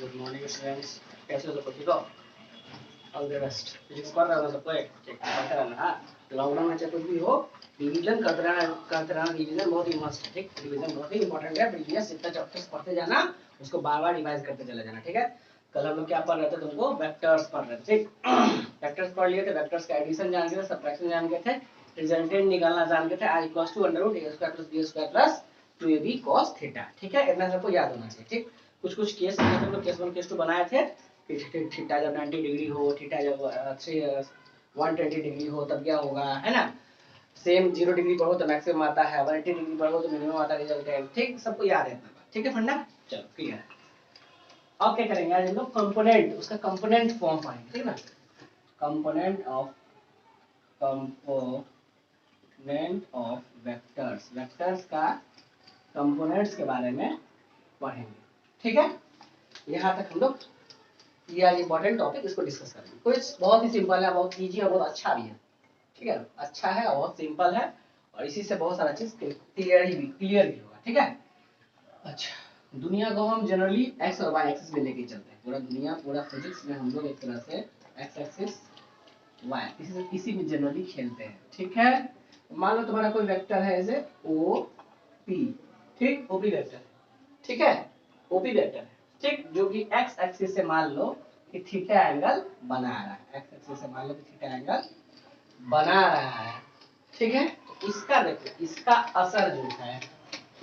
Good morning students, कैसे हो? सब ठीक हो? All the best. फिजिक्स पढ़ रहे हो सबको? ठीक पढ़ते रहना। हाँ, लॉकडाउन में चाहे कुछ भी हो, रिवीजन करते रहना। रिवीजन बहुत ही मस्त है। ठीक, रिवीजन बहुत ही इंपॉर्टेंट है। प्रीवियस जितना चैप्टर्स पढ़ते जाना, उसको बार बार रिवाइज करते चले जाना। ठीक है, कल हम लोग क्या पढ़ रहे थे? तुमको वेक्टर्स पढ़ रहे थे। ठीक, वेक्टर्स पढ़ लिए थे। वेक्टर्स का एडिशन जान गए थे, सब्ट्रैक्शन जान गए थे, रिजल्टेंट निकालना जान गए थे। r equals to under root a square plus b square plus 2ab cos theta. ठीक है, इतना सबको याद होना चाहिए। ठीक, कुछ कुछ केस हम लोग केस 1 केस 2 बनाए थे कि थीटा जब 90 डिग्री हो, थीटा जब 120 डिग्री हो तब क्या होगा, है ना। सेम 0 डिग्री पर हो तो मैक्सिमम आता है, 180 डिग्री पर हो तो मिनिमम आता है रिजल्टेंट। ठीक, सबको याद है इतना। ठीक है फंडा, चलो क्लियर है। अब क्या करेंगे आज हम लोग? कंपोनेंट, उसका कंपोनेंट फॉर्म पढ़ेंगे। ठीक है, कंपोनेंट ऑफ वेक्टर्स, वेक्टर्स का कंपोनेंट्स के बारे में पढ़ेंगे। ठीक है, यहाँ तक हम लोग ये आज इंपॉर्टेंट टॉपिक, इसको डिस्कस करेंगे। कुछ बहुत ही सिंपल है, बहुत इजी है, बहुत अच्छा भी है। ठीक है, अच्छा है और बहुत सिंपल है, और इसी से बहुत सारा चीज क्लियर भी होगा। ठीक है, अच्छा, दुनिया को हम जनरली एक्स और वाई एक्सिस में लेके चलते हैं। पूरा दुनिया, पूरा फिजिक्स में हम लोग एक तरह से एक्स एक्सिस वाई इसी में जनरली खेलते हैं। ठीक है, मान लो तुम्हारा कोई वेक्टर है ऐसे ओ पी। ठीक, ओपी वेक्टर। ठीक है, ओपी वेक्टर है। ठीक, जो कि एक्स एक्सिस से मान लो कि थीटा एंगल बना रहा है। एक्स एक्सिस से मान लो कि थीटा एंगल बना रहा है। ठीक है, तो इसका देखो, इसका असर जो है,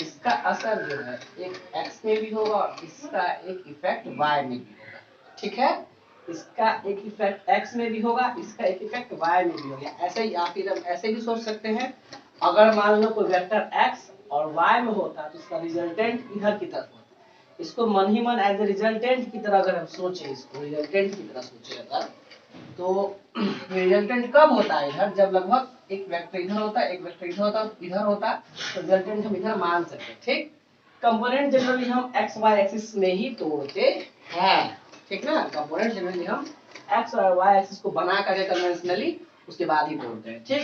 इसका असर जो है एक एक्स में भी होगा और इसका एक इफेक्ट वाई में भी होगा। ठीक है, इसका एक इफेक्ट एक्स में भी होगा, इसका एक इफेक्ट वाई में भी होगा। ऐसे ही आप इधर ऐसे भी सोच सकते हैं, अगर मान लो कोई वेक्टर एक्स और वाई में होता तो इसका रिजल्टेंट इधर की तरफ होता। इसको मन ही मन एज ए रिजल्टेंट की तरह अगर हम सोचे, इसको रिजल्टेंट की तरह सोचे अगर, तो रिजल्टेंट कब होता है इधर? जब लगभग एक वेक्टर इधर होता है, एक वेक्टर इधर होता, तो रिजल्टेंट हम इधर मान सकते हैं। ठीक, कंपोनेंट जनरली हम एक्स वाई एक्सिस में ही तोड़ते हैं। ठीक ना, कंपोनेंट जनरली हम एक्स और वाई एक्सिस को बना करके कन्वेंशनली उसके बाद ही तोड़ते हैं। ठीक,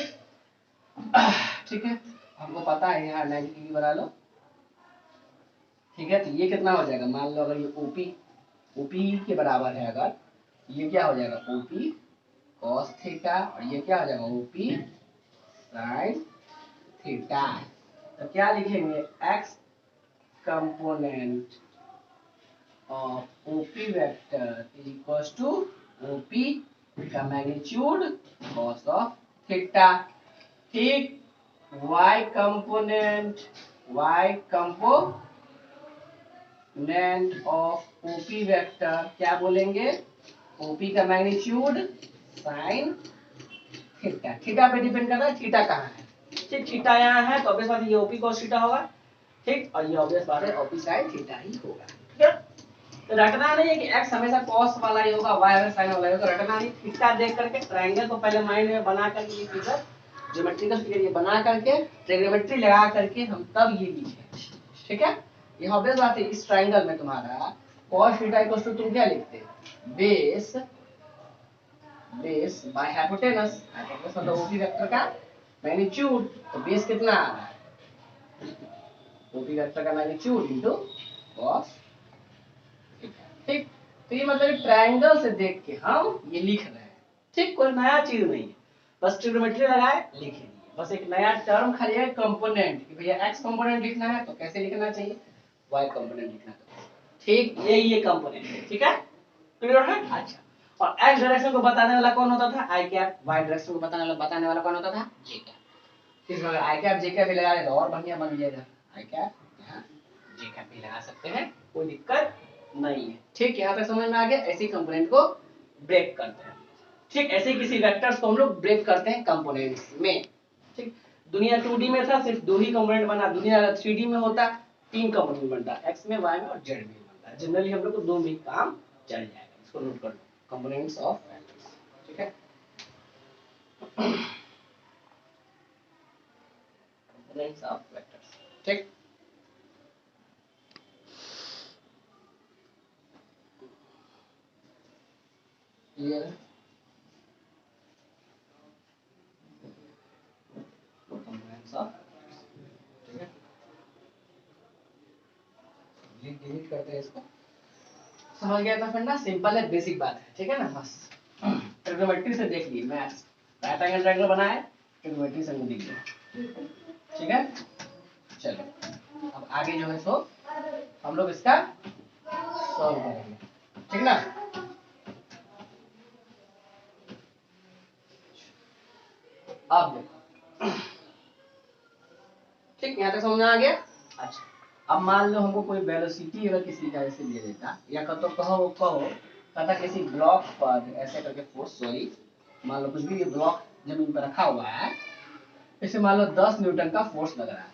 ठीक है, हमको पता है यहाँ 90 डिग्री बना लो। ठीक है, तो ये कितना हो जाएगा? मान लो अगर ये ओपी के बराबर है, अगर ये क्या हो जाएगा? ओपी cos थीटा, और ये क्या हो जाएगा? OP sin theta. तो क्या लिखेंगे? x component of OP vector is equals to OP का मैग्नीट्यूड cos ऑफ थीटा। ठीक, y component of OP vector क्या बोलेंगे? ओपी का मैग्नीट्यूड sin थीटा। थीटा पे डिपेंड करता है थीटा कहाँ है। ठीक, थीटा यहाँ है तो ऑब्वियस बात है ये ओपी cos थीटा होगा। ठीक, और ये ऑब्वियस बात है ओपी sin थीटा ही होगा। ठीक है, तो रटना नहीं है कि x हमेशा cos वाला ही होगा, y हमेशा sin वाला ही होगा। रटना नहीं, थीटा देख करके ट्रायंगल को पहले माइंड में बना करके ये फिगर ज्योमेट्रिकल फिगर ये बना करके ट्रिग्नोमेट्री लगा करके हम तब ये लिखे। ठीक है, ये ऑब्वियस बात है। इस ट्रायंगल में तुम्हारा cos थीटा इक्वल टू तुम क्या लिखते? Base by hypotenuse. हाइपोटेनस मतलब ओपी वेक्टर का मैग्नीट्यूड। तो बेस कितना आ रहा है? ओपी वेक्टर का मैग्नीट्यूड इनटू cos थीटा। ठीक, तो ये मतलब ट्रायंगल से देख के हम ये लिख रहे हैं। ठीक, कोई नया चीज नहीं है, बस ट्रिग्नोमेट्री लगाए लिख दिए। बस एक नया टर्म खाली है कंपोनेंट, कि भैया x कंपोनेंट लिखना है तो कैसे लिखना चाहिए, y कंपोनेंट लिखना है। ठीक, ये कंपोनेंट है। ठीक है, क्लियर है? अच्छा, और x डायरेक्शन को बताने वाला कौन होता था? आई कैप। y डायरेक्शन को बताने वाला कौन होता था? जे कैप। इसमें अगर आई कैप जे कैप भी लगा ले तो और बढ़िया बन जाएगा। आई कैप यहाँ जे कैप भी लगा सकते हैं, कोई दिक्कत नहीं है। ठीक, यहाँ तक समझ में आ गया? ऐसे कंपोनेंट को ब्रेक करते हैं। ठीक, ऐसे किसी वेक्टर्स को हम लोग ब्रेक करते हैं कंपोनेंट्स में। ठीक, दुनिया 2D में था, सिर्फ 2 ही कंपोनेंट बना। दुनिया अगर 3D में होता 3 कंपोनेंट बनता, x में, y में और z में बनता। जनरली हम लोग को 2 में काम चल जाएगा। इसको नोट कर लो, कंपोनेंट्स ऑफ वेक्टर्स। ठीक है, कंपोनेंट्स ऑफ वेक्टर्स। ठीक, क्लियर है? कंपोनेंट्स ऑफ, ठीक है, डिलीट करते हैं इसको। समझ गया था फंडा, सिंपल है, बेसिक बात है, ठीक है ना। बस ट्रिग्नोमेट्री से देख लिए, मैथ्स राइट एंगल ट्रायंगल बनाया है, ट्रिग्नोमेट्री से हमको दिख गया, ठीक है। चलो अब आगे जो है सो हम लोग इसका सॉल्व करेंगे, ठीक ना। अब देखो, ठीक, यहाँ तक समझ में आ गया। अच्छा, अब मान लो हमको कोई वेलोसिटी अगर किसी का ऐसे दे देता, या कहो कहता किसी ब्लॉक पर ऐसे करके फोर्स, सॉरी मान लो कुछ भी ब्लॉक जमीन पर रखा हुआ है, इसे मान लो 10 न्यूटन का फोर्स लग रहा है,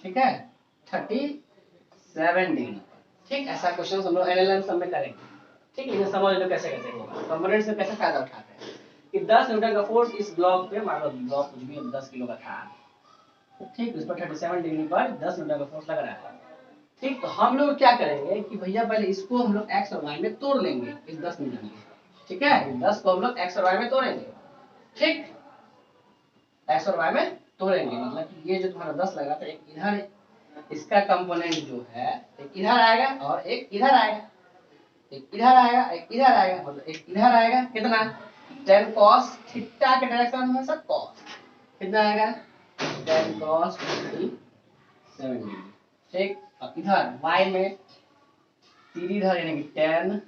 ठीक है, 37 डिग्री, ठीक। ऐसा क्वेश्चन हम लोग एलएलएम सब में करेंगे, ठीक। लेकिन समझ लो कैसे कैसे होगा, कंपोनेंट्स में कैसे फायदा उठाते हैं कि 10 न्यूटन का फोर्स इस ब्लॉक पे, मान लो ब्लॉक कुछ भी 10 किलो का था, ठीक, उस पर 37 डिग्री पर 10 न्यूटन का फोर्स लग रहा है, ठीक। तो हम लोग क्या करेंगे कि भैया पहले इसको हम लोग एक्स और वाई में तोड़ लेंगे, इस 10 न्यूटन को, ठीक है, 10 को हम लोग एक्स और वाई में तोड़ेंगे, ठीक, एक्स और वाई में तोड़ेंगे, मतलब कि ये जो तुम्हारा 10 लगा था, एक इधर इसका कंपोनेंट जो है एक इधर आएगा और एक इधर आएगा, एक इधर आएगा एक इधर आएगा, मतलब एक इधर आएगा कितना 10 cos थीटा के डायरेक्शन में सब cos कितना आएगा 10 cos 37 डिग्री, ठीक। और इधर y में सीधी इधर यानी कि 10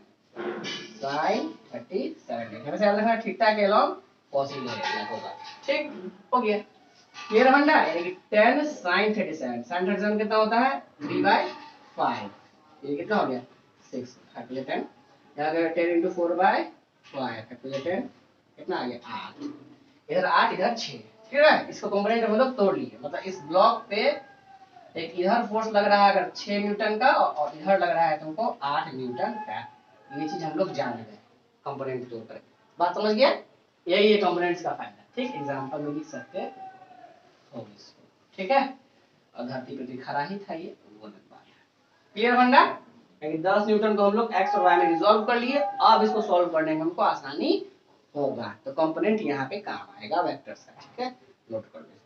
sin 37 डिग्री, हमें याद रखना थीटा के अलोंग cos ही रहेगा होगा, ठीक, हो गया। ये रहा यानी कि 10 sin 37, sin 37 कितना होता है 3/5, ये कितना हो गया 6, 10 यहाँ गया 10 into 4/5, 10 कितना आ गया 8, इधर 8 इधर 6, ठीक है। इसको कंपोनेंट हम लोग तोड़ लिए, मतलब इस ब्लॉक पे एक इधर फोर्स लग रहा है अगर 6 न्यूटन का और इधर लग रहा है तुमको 8 न्यूटन का, ये चीज हम लोग जान गए कंपोनेंट तोड़ कर, बात समझ गया। यही है कंपोनेंट्स का फायदा, ठीक, एग्जांपल में लिख सकते हैं, ठीक है। और धरती पे तो खड़ा ही था ये, वो अलग बात है, क्लियर बंदा। 10 न्यूटन को हम लोग एक्स और वाई में रिजॉल्व कर लिए, अब इसको सॉल्व करने में हमको आसानी होगा, तो कंपोनेंट यहाँ पे काम आएगा वेक्टर्स का, ठीक है, नोट कर लीजिए।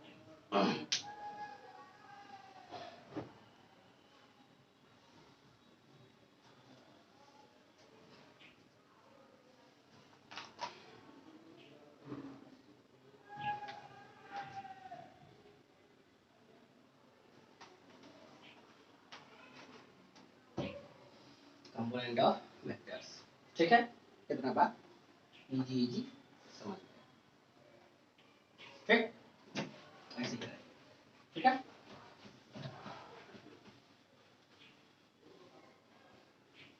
कंपोनेंट ऑफ वेक्टर्स, ठीक है, कितना बात इजी इजी समझ गए, ठीक, ऐसे करें, ठीक है।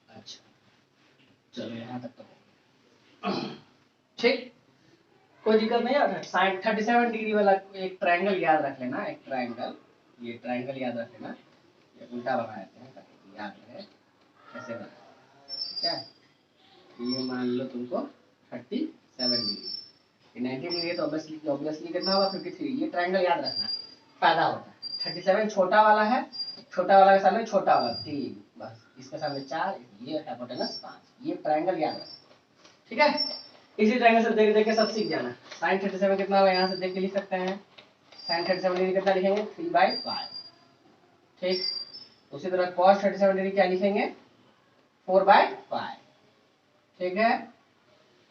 अच्छा, चलो यहाँ तक तो ठीक, कोई दिक्कत नहीं है। साइन 37 डिग्री वाला एक ट्रायंगल याद रख लेना, एक ट्रायंगल, ये ट्रायंगल याद रख लेना, ये उल्टा बना देते हैं ताकि याद रहे, ऐसे बना, ठीक है। ये मान लो तुमको 37 डिग्री, 90 डिग्री है तो ऑब्वियसली कितना होगा 53, ये ट्रायंगल याद रखना, फायदा होता है। 37 छोटा वाला है, छोटा वाला के सामने छोटा वाला 3, बस इसके सामने 4, ये हाइपोटेनस 5, ये ट्रायंगल याद रखना, ठीक है। इसी ट्रायंगल से देख देख के सब सीख जाना। sin 37 कितना होगा यहाँ से देख के लिख सकते हैं, sin 37 डिग्री कितना लिखेंगे 3/5, ठीक। उसी तरह cos 37 डिग्री क्या लिखेंगे 4/5, ठीक है।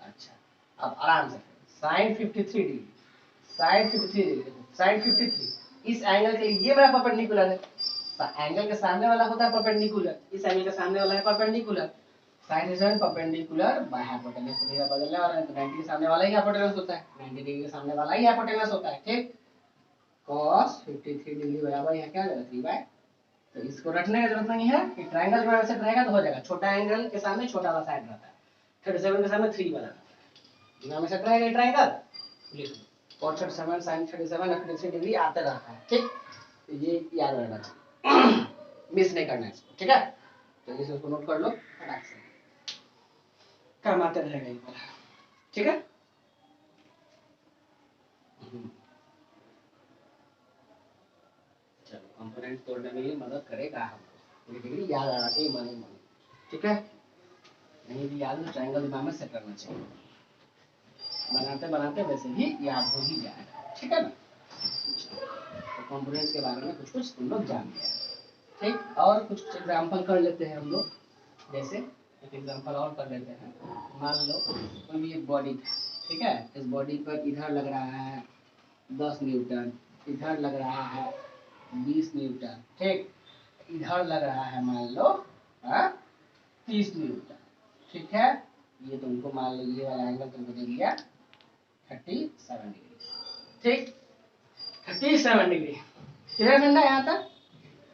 अच्छा, अब आराम से sin 53 degree, sin 53 degree, sin 53 इस एंगल के लिए ये मेरा परपेंडिकुलर है, एंगल के सामने वाला होता है परपेंडिकुलर, इस एंगल के सामने वाला है perpendicular, sin 37 perpendicular by hypotenuse को धीरे बदलने वाला है, तो 90 के सामने वाला ही हाइपोटेनस होता है, 90 डिग्री के सामने वाला ही हाइपोटेनस होता है, ठीक। cos 53 डिग्री बराबर यहाँ क्या आ जाएगा 3/, तो इसको रटने की जरूरत नहीं है कि ट्रायंगल में वैसे रहेगा तो हो जाएगा, छोटा एंगल के सामने छोटा वाला साइड रहता है, 37 के सामने 3 वाला रहता है, में से रहेगा ट्रायंगल, लिख लो cos 37 sin 37 53 डिग्री आते रहता है, ठीक, तो ये याद रहना चाहिए, मिस नहीं करना है इसको, ठीक है। तो इसे उसको नोट कर लो, फटाक से काम आते रहेगा एक बार, ठीक है। चलो कंपोनेंट तोड़ने में ये मदद करेगा हमको, डिग्री याद आना चाहिए मन ही मन, ठीक है। नहीं भी याद है ट्रायंगल दिमाग में सेट करना चाहिए, बनाते बनाते वैसे ही याद हो ही जाएगा, ठीक है ना। तो कंपोनेंट्स के बारे में कुछ कुछ तुम लोग जान गए, ठीक। और कुछ एग्जांपल कर लेते हैं हम लोग, जैसे एक एग्जांपल और कर लेते हैं। मान लो कोई भी एक बॉडी, ठीक है, इस बॉडी पर इधर लग रहा है 10 न्यूटन, इधर लग रहा है 20 न्यूटन, ठीक, इधर लग रहा है मान लो 30 न्यूटन, ठीक है। ये तुमको मान लो ये वाला एंगल तुमको दे दिया 37 डिग्री, ठीक, 37 डिग्री। क्लियर बंदा यहाँ तक?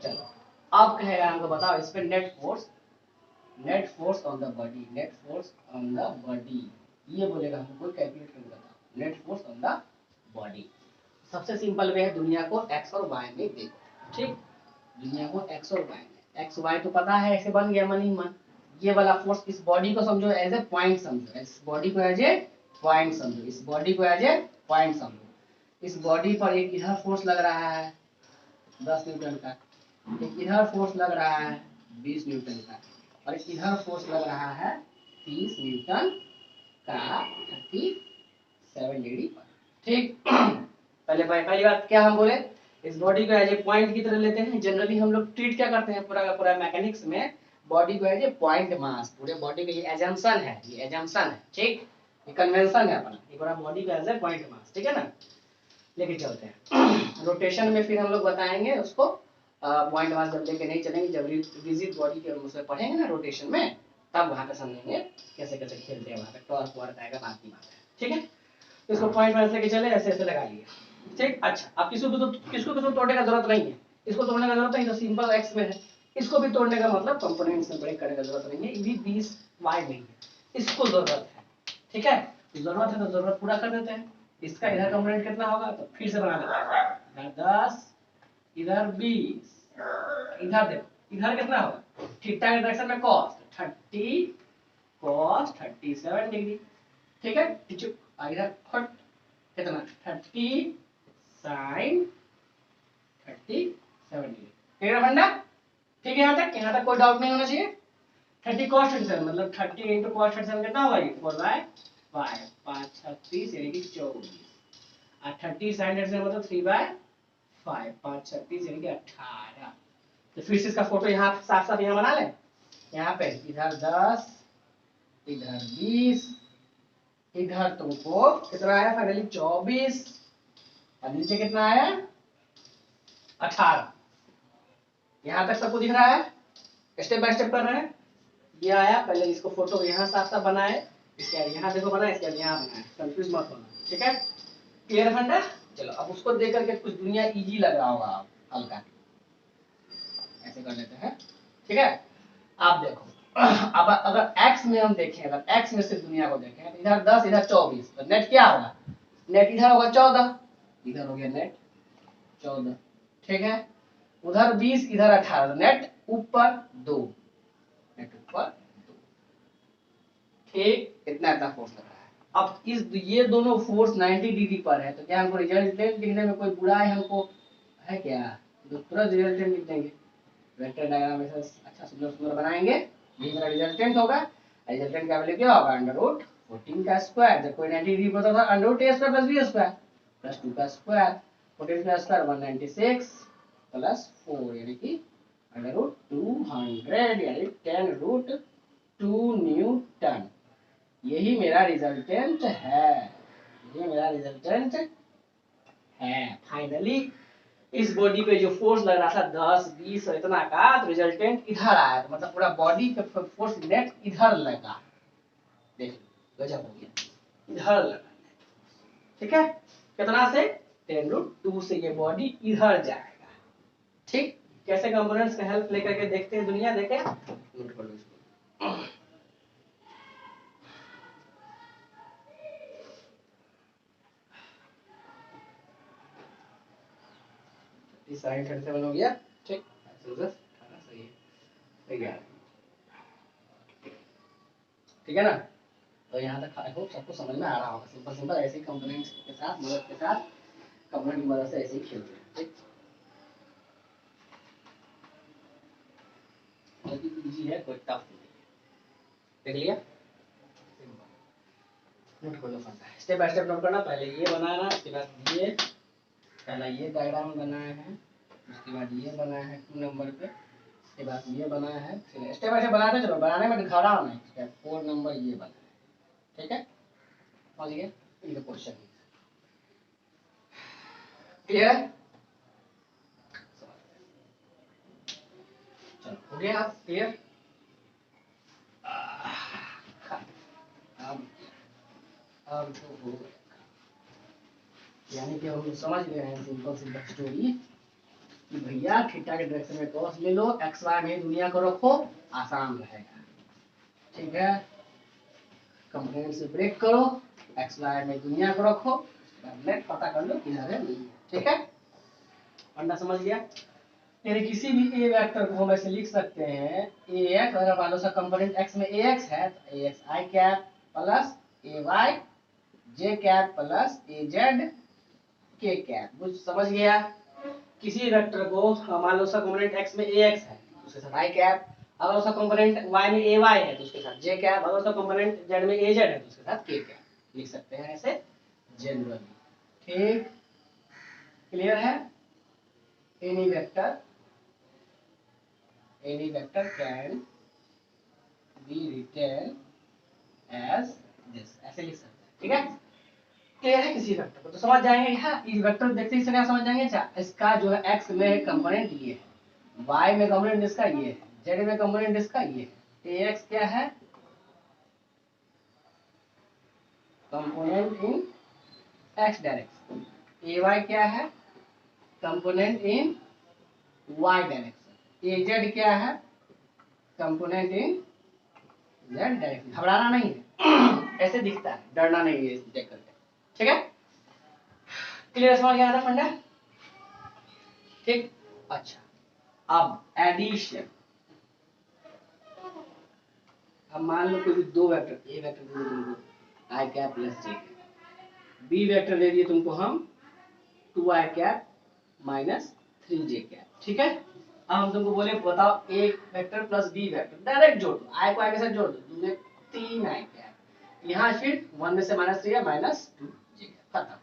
चलो अब कहेगा हमको बताओ इस पे net force on the body, net force on the body, ये बोलेगा हमको कैलकुलेट करके बताओ net force on the body. सबसे सिंपल वे है दुनिया को एक्स और वाई में देखो, ठीक, दुनिया को एक्स और वाई में, एक्स वाई तो पता है ऐसे बन गया मन ही मन। ये वाला फोर्स इस बॉडी को समझो एज ए पॉइंट, समझो इस बॉडी को एज ए पॉइंट समझो, इस बॉडी को एज ए पॉइंट समझो। इस बॉडी पर एक इधर फोर्स लग रहा है 10 न्यूटन का, एक इधर फोर्स लग रहा है 20 न्यूटन का, और एक इधर फोर्स लग रहा है 30 न्यूटन का 37 डिग्री पर, ठीक। पहले पहली बात क्या हम बोले, इस बॉडी को एज ए पॉइंट की तरह लेते हैं। जनरली हम लोग ट्रीट क्या करते हैं पूरा का पूरा मैकेनिक्स में, बॉडी को एज ए पॉइंट मास, पूरे बॉडी का ये एजम्पशन है, ये एजम्पशन है, ठीक, ये कन्वेंशन है अपना, ये पूरा बॉडी को एज ए पॉइंट मास, ठीक है ना। लेके चलते हैं रोटेशन में, फिर हम लोग बताएंगे उसको पॉइंट मास जब लेके नहीं चलेंगे, जब रिजिड बॉडी के उसमें पढ़ेंगे ना रोटेशन में, तब वहां पे समझेंगे कैसे कैसे खेलते हैं, वहां पे टॉर्क वर्क आएगा, बात की बात है, ठीक है। तो इसको पॉइंट मास लेके चले, ऐसे ऐसे लगा लिए, ठीक। अच्छा अब किसको तोड़ने का जरूरत नहीं है, इसको तोड़ने का जरूरत नहीं, तो सिंपल एक्स में है, इसको भी तोड़ने का मतलब कंपोनेंट्स में ब्रेक करने का जरूरत नहीं है, ये भी 20 वाई नहीं है, इसको जरूरत है, ठीक है। जरूरत है तो जरूरत पूरा कर देते हैं। इसका इधर कंपोनेंट कितना होगा, तो फिर से बना लेते हैं, इधर 10, इधर 20, इधर देखो इधर कितना होगा, थीटा के डायरेक्शन में cos 30 cos 37 डिग्री, ठीक है। इधर फट कितना 30 sin 37 डिग्री, ठीक है बंदा, ठीक है। यहाँ तक कोई डाउट नहीं होना चाहिए। 30 cos 37 मतलब 30 into cos 37 कितना होगा, 4/5, 5 36 यानी कि 24, और 30 sin 37 मतलब 3/5, 5 36 यानी कि 18। तो फिर से इसका फोटो यहाँ साफ साफ यहाँ बना ले, यहाँ पे इधर 10, इधर 20, इधर तुमको कितना आया फाइनली 24, और नीचे कितना आया 18। यहाँ तक सबको दिख रहा है, स्टेप बाय स्टेप कर रहे हैं। ये आया, पहले इसको फोटो यहाँ साफ साफ बनाए, इसके बाद यहाँ देखो बनाए, इसके बाद यहाँ बनाए, कंफ्यूज मत होना, ठीक है। क्लियर फंडा। चलो अब उसको देख करके कुछ दुनिया इजी लग रहा होगा हल्का, ऐसे कर लेते हैं, ठीक है। आप देखो अब अगर x में हम देखें, अगर x में से दुनिया को देखें, तो इधर 10 इधर 24, तो नेट क्या होगा, नेट इधर होगा 14, इधर हो गया नेट 14, ठीक है। उधर 20 इधर 18, नेट ऊपर 2, नेट ऊपर 2, ठीक। इतना इतना फोर्स लग रहा है। अब इस ये दोनों फोर्स 90 डिग्री पर है, तो क्या हमको रिजल्टेंट लिखने में कोई बुराई हमको है क्या, तो तुरंत रिजल्टेंट लिख देंगे, वेक्टर डायग्राम में अच्छा सुंदर सुंदर बनाएंगे, ये मेरा रिजल्टेंट होगा। रिजल्टेंट का वैल्यू क्या होगा, √14 का स्क्वायर, जब कोई 90 डिग्री पर था √a² + b² + 2 का स्क्वायर, 14 का स्क्वायर 196 + 4 यानी कि √200 यानी 10√2 न्यूटन। यही मेरा रिजल्टेंट है, ये मेरा रिजल्टेंट है। फाइनली इस बॉडी पे जो फोर्स लग रहा था 10 20 और इतना का, तो रिजल्टेंट इधर आया, तो मतलब पूरा बॉडी पे फोर्स नेट इधर लगा, देख गजब हो गया, इधर लगा, ठीक है। कितना से 10√2 से ये बॉडी इधर जाएगा, ठीक। कैसे कंपोनेंट्स का हेल्प लेकर के देखते हैं दुनिया, देखे नोट कर लो इसको। साइन 37 हो गया, ठीक, सही है, ठीक है ना। तो यहाँ तक आई होप सबको समझ में आ रहा होगा, सिंपल सिंपल ऐसे कंपोनेंट्स के साथ मदद के साथ कंपोनेंट की मदद से ऐसे ही खेलते हैं, ठीक। इजी है, कोई टफ नहीं है, देख लिया, नोट कर लो फंडा, स्टेप बाय स्टेप नोट करना। पहले ये बनाना, उसके बाद ये पहला ये डायग्राम बनाया है, उसके बाद ये बनाया है 2 नंबर पे, ये बात ये बना है, स्टेप बाय स्टेप बनाते चलो, बनाने में घबराओ नहीं। स्टेप 4 नंबर ये बना है, ठीक है, समझ गए ये क्वेश्चन। क्लियर है? चलो हो गया आप क्लियर? अब तो हो गया, यानी कि हम समझ गए हैं सिंपल सिंपल स्टोरी कि भैया थीटा के डायरेक्शन में कॉस ले लो, एक्स वाई में दुनिया को रखो, आसान रहेगा, ठीक है। कंपोनेंट से ब्रेक करो, एक्स वाई में दुनिया को रखो, नेट पता कर लो किधर है नहीं है, ठीक है। अंडा समझ गया? तेरे किसी भी ए वेक्टर को हम ऐसे लिख सकते हैं, ए एक्स, अगर मान लो कंपोनेंट एक्स में ए एक्स है तो ए एक्स आई कैप प्लस ए वाई जे कैप प्लस ए जेड के कैप। कुछ समझ गया? किसी वेक्टर को मान लो उसका कंपोनेंट x में ax है उसके साथ i कैप, अगर उसका कंपोनेंट y में ay है तो उसके साथ j कैप, अगर उसका कंपोनेंट z में az है तो उसके साथ k कैप लिख सकते हैं ऐसे जनरली, ठीक। क्लियर है? Any vector can be written as this, ऐसे लिख सकते हैं, ठीक है। क्लियर है? किसी वेक्टर को तो समझ जाएंगे, हाँ इस वेक्टर देखते ही क्या समझ जाएंगे, अच्छा इसका जो है x में कंपोनेंट ये है, y में कंपोनेंट इसका ये है, z में कंपोनेंट इसका ये है, ax क्या है component in x direction, ay क्या है component in y direction, az क्या है कंपोनेंट इन z डायरेक्शन। घबराना नहीं है ऐसे दिखता है, डरना नहीं है देख करके, ठीक है। क्लियर समझ गया ना फंडा? ठीक। अच्छा अब एडिशन, अब मान लो कोई दो वेक्टर, ए वेक्टर दे दिए तुमको I cap plus J, B vector दे दिए तुमको हम 2 I cap minus 3 J cap, ठीक है। अब हम तुमको बोले बताओ A vector plus B vector, direct जोड़ दो, आई को आई के साथ जोड़ दो, तुमने 3 आई कैप, यहाँ फिर 1 में से माइनस 3 है माइनस 2 जे कैप, खत्म,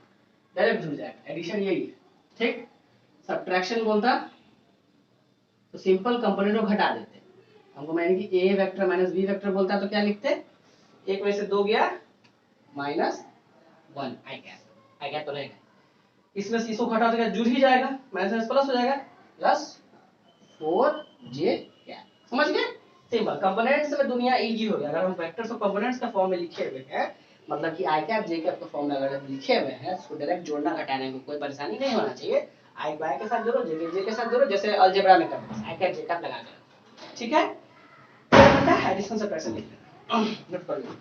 डायरेक्ट जुड़ जाएगा। एडिशन यही है, ठीक। सब्ट्रैक्शन बोलता तो सिंपल कंपोनेंट को घटा देते, हमको मैंने कि ए वेक्टर माइनस बी वेक्टर बोलता तो क्या लिखते, एक में से 2 गया माइनस 1 आई कैप तो रहेगा, इसमें से इसको घटा तो क्या जुड़ ही जाएगा, माइनस प्लस हो जाएगा प्लस 4 जे कैप। समझ गए? सिंपल कंपोनेंट्स में दुनिया इजी हो गया। अगर हम वेक्टर्स को कंपोनेंट्स का फॉर्म में लिखे हुए हैं, मतलब कि आई कैप जे कैप का फॉर्म में अगर लिखे हुए हैं, उसको डायरेक्ट जोड़ना घटाने में कोई परेशानी नहीं होना चाहिए। आई को आई के साथ जोड़ो, जे के साथ जोड़ो, जैसे अलजेब्रा में करते हैं आई कैप जे कैप लगा कर, ठीक है। एडिशन सब्ट्रैक्शन लिख लेना, नोट कर लो।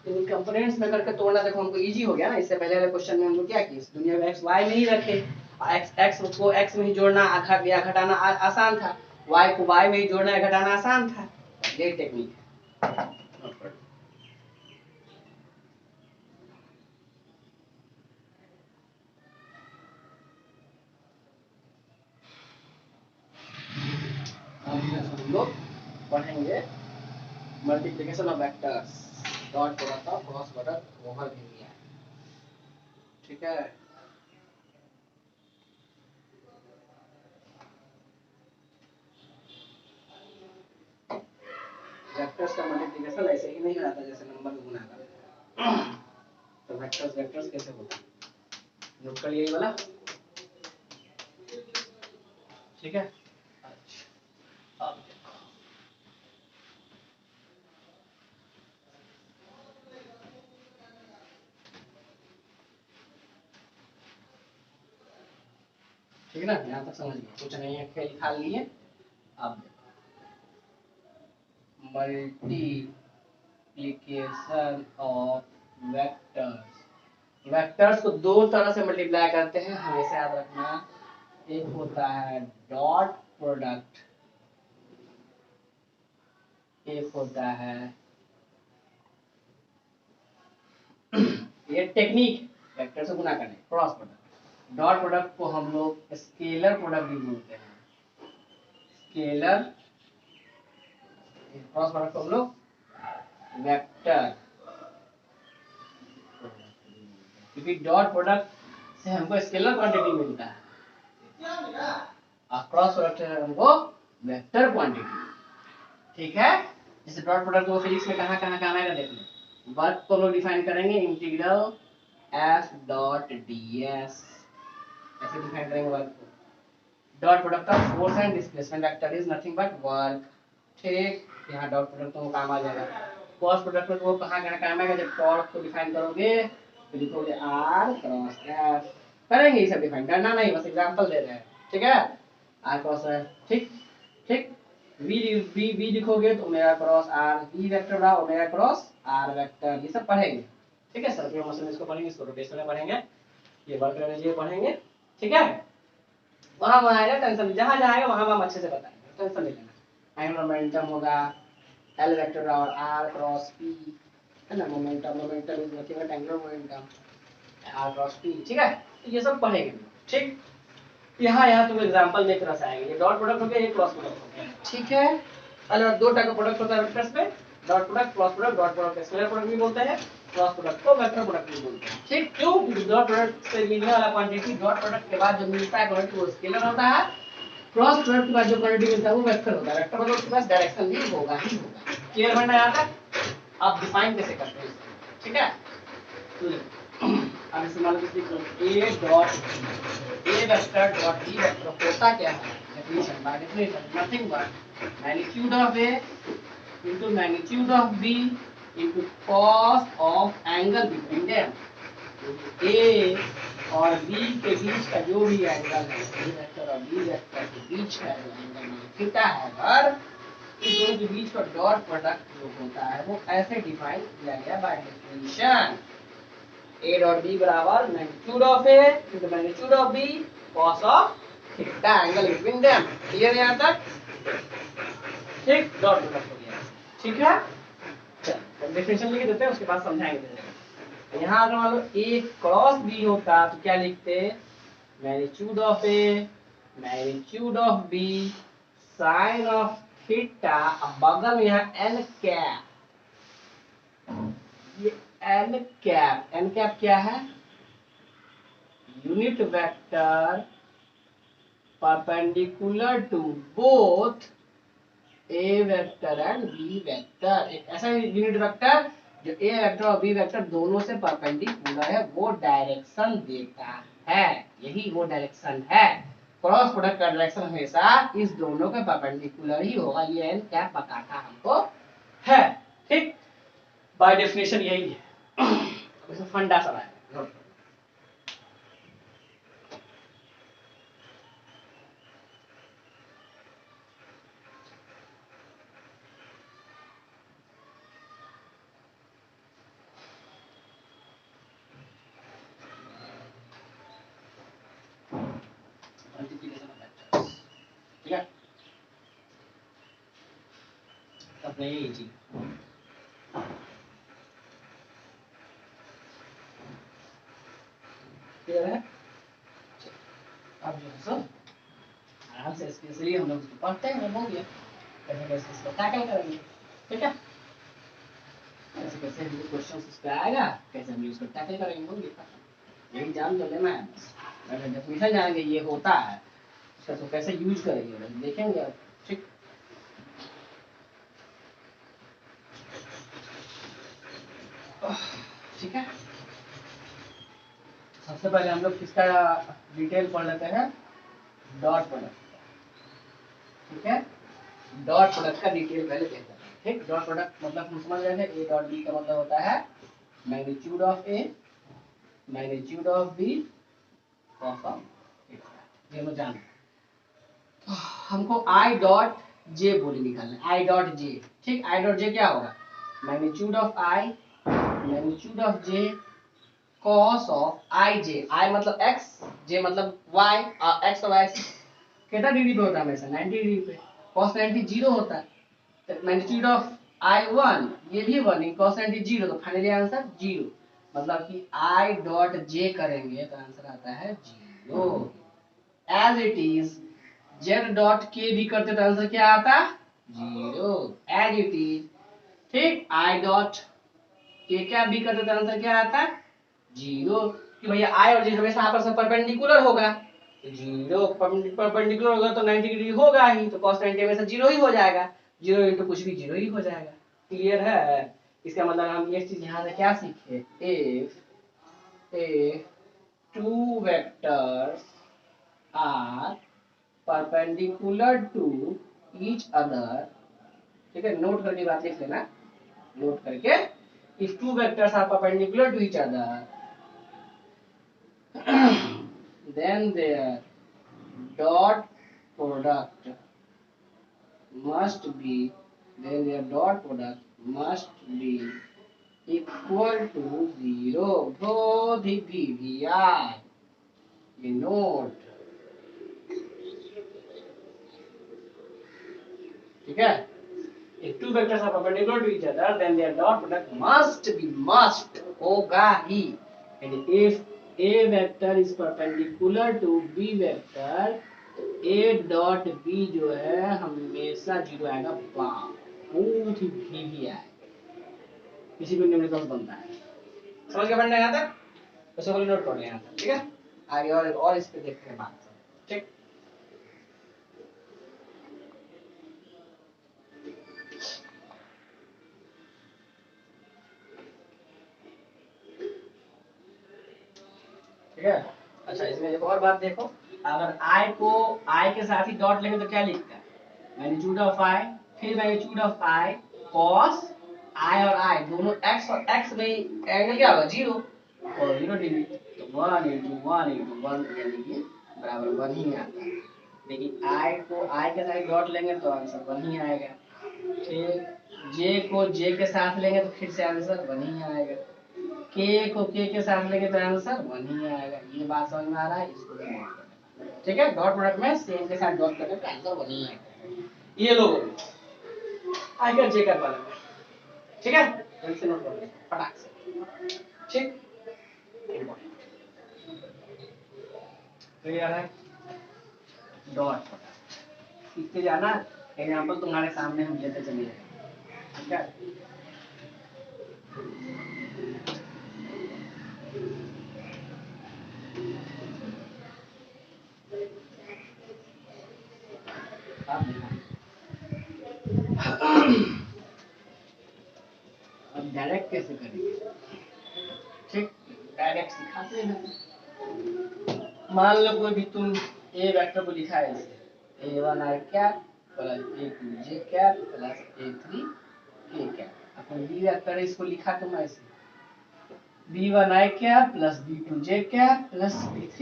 इन कंपोनेंट्स में करके तोड़ना देखो हमको इजी हो गया ना। इससे पहले वाले क्वेश्चन में हम लोग क्या किए, दुनिया में x y में ही रखे, x को x में ही जोड़ना या घटाना आसान था, y को y में ही जोड़ना या घटाना आसान था, ये टेक्निक है। हम लोग पढ़ेंगे multiplication of vectors, dot product of cross product over area, ठीक है। वेक्टर्स का मल्टीप्लिकेशन ऐसे ही नहीं आता जैसे नंबर को गुना करना, तो वेक्टर्स वेक्टर्स कैसे होता है नोट कर लिया ये वाला, ठीक है। अच्छा अब देखो, ठीक है ना, यहाँ तक समझ गए, कुछ नहीं है, खेल खा लिए। अब मल्टीप्लिकेशन ऑफ वेक्टर्स, वेक्टर्स को दो तरह से मल्टीप्लाई करते हैं, हमेशा याद रखना। एक होता है डॉट प्रोडक्ट, एक होता है ये टेक्निक वेक्टर से गुना करने, क्रॉस प्रोडक्ट। डॉट प्रोडक्ट को हम लोग स्केलर प्रोडक्ट भी बोलते हैं, स्केलर, क्रॉस प्रोडक्ट को हम लोग वेक्टर, क्योंकि डॉट प्रोडक्ट से हमको स्केलर क्वांटिटी मिलता है और क्रॉस प्रोडक्ट से हमको वेक्टर क्वांटिटी। ठीक है, जैसे डॉट प्रोडक्ट को फिजिक्स में कहाँ कहाँ काम आएगा देख लो। वर्क को लोग डिफाइन करेंगे integral F dot D S, ऐसे डिफाइन करेंगे वर्क को। Dot product of force and displacement vector is nothing but work. ठीक, यहाँ डॉट प्रोडक्ट तो काम आ जाएगा। क्रॉस प्रोडक्ट को कहाँ कहाँ काम आएगा, जब टॉर्क को डिफाइन करोगे तो लिखोगे आर क्रॉस एफ, करेंगे ये सब डिफाइन, करना नहीं, बस एग्जांपल दे रहे हैं। ठीक है, आर क्रॉस एफ। ठीक ठीक, वी लिखोगे तो omega cross R, V vector बड़ा ओमेगा क्रॉस आर वेक्टर, ये सब पढ़ेंगे। ठीक है, सर्कुलर मोशन इसको पढ़ेंगे, इसको रोटेशन में पढ़ेंगे, ये वर्क एनर्जी पढ़ेंगे। ठीक है, वहां वहां आएगा, टेंशन जहां जाएगा वहां हम अच्छे से बताएंगे, टेंशन नहीं लेना। एंगुलर मोमेंटम होगा एल वेक्टर और आर क्रॉस पी, है ना। Momentum is nothing but angular momentum R cross P. ठीक है, तो ये सब पढ़ेंगे। ठीक, यहाँ तुम एग्जांपल में तरह से आएंगे। ये डॉट प्रोडक्ट हो गया, ये क्रॉस प्रोडक्ट हो गया। ठीक है, अलग दो टाइप का प्रोडक्ट होता है वेक्टर्स में, dot product cross product. Dot product scalar product भी बोलते हैं, क्रॉस प्रोडक्ट को वेक्टर प्रोडक्ट भी बोलते हैं। ठीक, क्यों? क्योंकि डॉट प्रोडक्ट से मिलने वाला क्वांटिटी डॉट प्रोडक्ट के बाद जो मिलता है क्वांटिटी वो स्केलर होता है, क्रॉस प्रोडक्ट के बाद जो क्वांटिटी मिलता है वो वेक्टर होता है। वेक्टर मतलब उसके पास डायरेक्शन भी होगा ही होगा। क्लियर बनना यहाँ तक? आप डिफाइन कैसे करते हैं, ठीक है। अब इसे मान लो लिख लो A dot A vector dot B vector होता क्या है, definition by definition nothing but magnitude of A into magnitude of b into cos of angle between them। a और b के बीच का जो भी एंगल है, a वेक्टर और b वेक्टर के बीच का जो एंगल थीटा है, और इस दोनों के बीच का डॉट प्रोडक्ट जो होता है वो ऐसे डिफाइन किया गया by definition. a dot b बराबर magnitude of a into magnitude of b cos of theta angle between them. Clear है यहाँ तक? ठीक, डॉट प्रोडक्ट हो गया। ठीक है, चल डेफिनेशन लिख देते हैं, उसके बाद समझाएंगे। यहाँ अगर मान लो a क्रॉस b होता तो क्या लिखते, magnitude of a magnitude of b sine of theta, अब बगल में यहाँ n कैप, ये n कैप क्या है, unit vector perpendicular to both A vector and B vector. एक ऐसा यूनिट वेक्टर जो ए वेक्टर और बी वेक्टर दोनों से परपेंडिकुलर है, वो डायरेक्शन देता है, यही वो डायरेक्शन है। क्रॉस प्रोडक्ट का डायरेक्शन हमेशा इस दोनों के परपेंडिकुलर ही होगा, ये एन क्या बताता हमको है। ठीक, बाय डेफिनेशन यही है। फंडा सब है, नोट ठीक है, अपने यही चीज क्लियर है। अब जो है सब आराम से स्पेशली हम लोग पढ़ते हैं, हो गया कैसे कैसे इसको टैकल करेंगे। ठीक है, कैसे कैसे हम क्वेश्चन इस पे आएगा, कैसे हम इसको टैकल करेंगे, हो गया। यही जान तो लेना है बस, अगर डेफिनेशन जानेंगे ये होता है, उसका तो कैसे यूज करेंगे देखेंगे। ठीक, ठीक है, सबसे पहले हम लोग किसका डिटेल पढ़ लेते हैं, डॉट प्रोडक्ट। ठीक है, डॉट प्रोडक्ट का डिटेल पहले देखते हैं। ठीक, डॉट प्रोडक्ट मतलब हम समझ रहे थे, ए डॉट बी का मतलब होता है magnitude of A magnitude of B cos of theta, ये लोग जान। हमको आई डॉट जे बोली निकालना है, आई डॉट जे। ठीक, आई डॉट जे क्या होगा, magnitude of I magnitude of J cos of I J. I मतलब x, जे मतलब y, x और y कितना डिग्री पे होता है हमेशा, 90 डिग्री पे। cos 90 जीरो होता है, तो मैग्नीट्यूड ऑफ आई 1, ये भी 1 है, cos 90 जीरो, तो फाइनली आंसर जीरो। मतलब कि आई डॉट जे करेंगे तो आंसर आता है zero. As it is Z dot के भी करते तो आंसर क्या आता, जीरो, एज इट इज। ठीक, आई डॉट के क्या भी करते तो आंसर क्या आता, जीरो। कि भैया आई और जे हमेशा आपस में परपेंडिकुलर होगा, तो जीरो परपेंडिकुलर होगा तो 90 डिग्री होगा ही, तो cos 90 हमेशा जीरो ही हो जाएगा, जीरो इंटू कुछ भी जीरो ही हो जाएगा। क्लियर है? इसका मतलब हम ये चीज यहाँ से क्या सीखे, if two vectors are perpendicular to each other, ठीक है, नोट करके बात लिख लेना, नोट करके, if two vectors are perpendicular to each other then their dot product must be equal to 0. बहुत ही यार ये नोट, ठीक है। If two vectors are perpendicular to each other, then their dot product must होगा ही, and if a vector is perpendicular to b vector, a dot b जो है हमेशा zero आएगा, बहुत ही भी आएगा, किसी भी न्यूमेरिकल बनता है। समझ गए पढ़ने यहाँ तक? तो सब नोट कर लें यहाँ तक, ठीक है। आगे और इस पे देखते हैं बात, ठीक। ठीक है। अच्छा, इसमें एक और बात देखो, अगर i को i के साथ ही डॉट लेंगे तो क्या लिखता है, मैग्नीट्यूड ऑफ i, फिर magnitude of i cos i और i दोनों x और x में एंगल क्या होगा, जीरो और 0 डिग्री, तो 1 into 1 into 1 यानी कि बराबर 1 ही आता है। लेकिन i को i के साथ डॉट लेंगे तो आंसर 1 ही आएगा, फिर j को j के साथ लेंगे तो फिर से आंसर 1 ही आएगा, k को k के साथ लेंगे तो आंसर 1 ही आएगा। ये बात समझ में आ रहा है? इसको भी नोट कर लेना, ठीक है। डॉट प्रोडक्ट में सेम के साथ डॉट करने पे आंसर 1 ही आएगा। ये लोग आएगा जे कर वाला में, ठीक है, जल्द से नोट कर लेना फटाक से, ठीक। क्लियर है? डॉट प्रोडक्ट सीखते जाना, एग्जांपल तुम्हारे सामने हम लेते चले जाएंगे, ठीक है। अब डायरेक्ट कैसे करेंगे, ठीक, डायरेक्ट सिखाते हैं। मान लो कोई भी तुम ए वेक्टर को लिखा है ऐसे, a1 i cap plus a2 j cap plus a3 k cap, अपन बी वेक्टर इसको लिखा तुम ऐसे, b1 i cap plus b2 j cap plus b3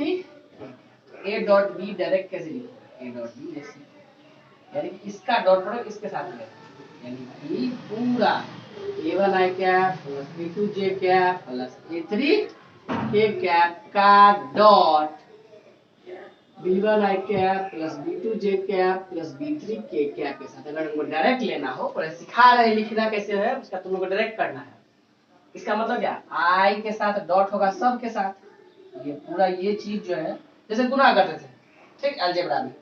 a dot b direct कैसे लिखोगे, a डॉट b ऐसे, यानी कि इसका डॉट प्रोडक्ट इसके साथ लेना, यानी कि पूरा a1 i cap plus b2 j cap plus a3 k cap का dot b1 i cap plus b2 j cap plus b3 k cap के साथ। अगर तुमको डायरेक्ट लेना हो, पर सिखा रहे लिखना कैसे है उसका, तुम लोग को डायरेक्ट करना है। इसका मतलब क्या, i के साथ डॉट होगा सब के साथ, ये पूरा ये चीज जो है जैसे गुना करते थे, ठीक, अलजेब्रा में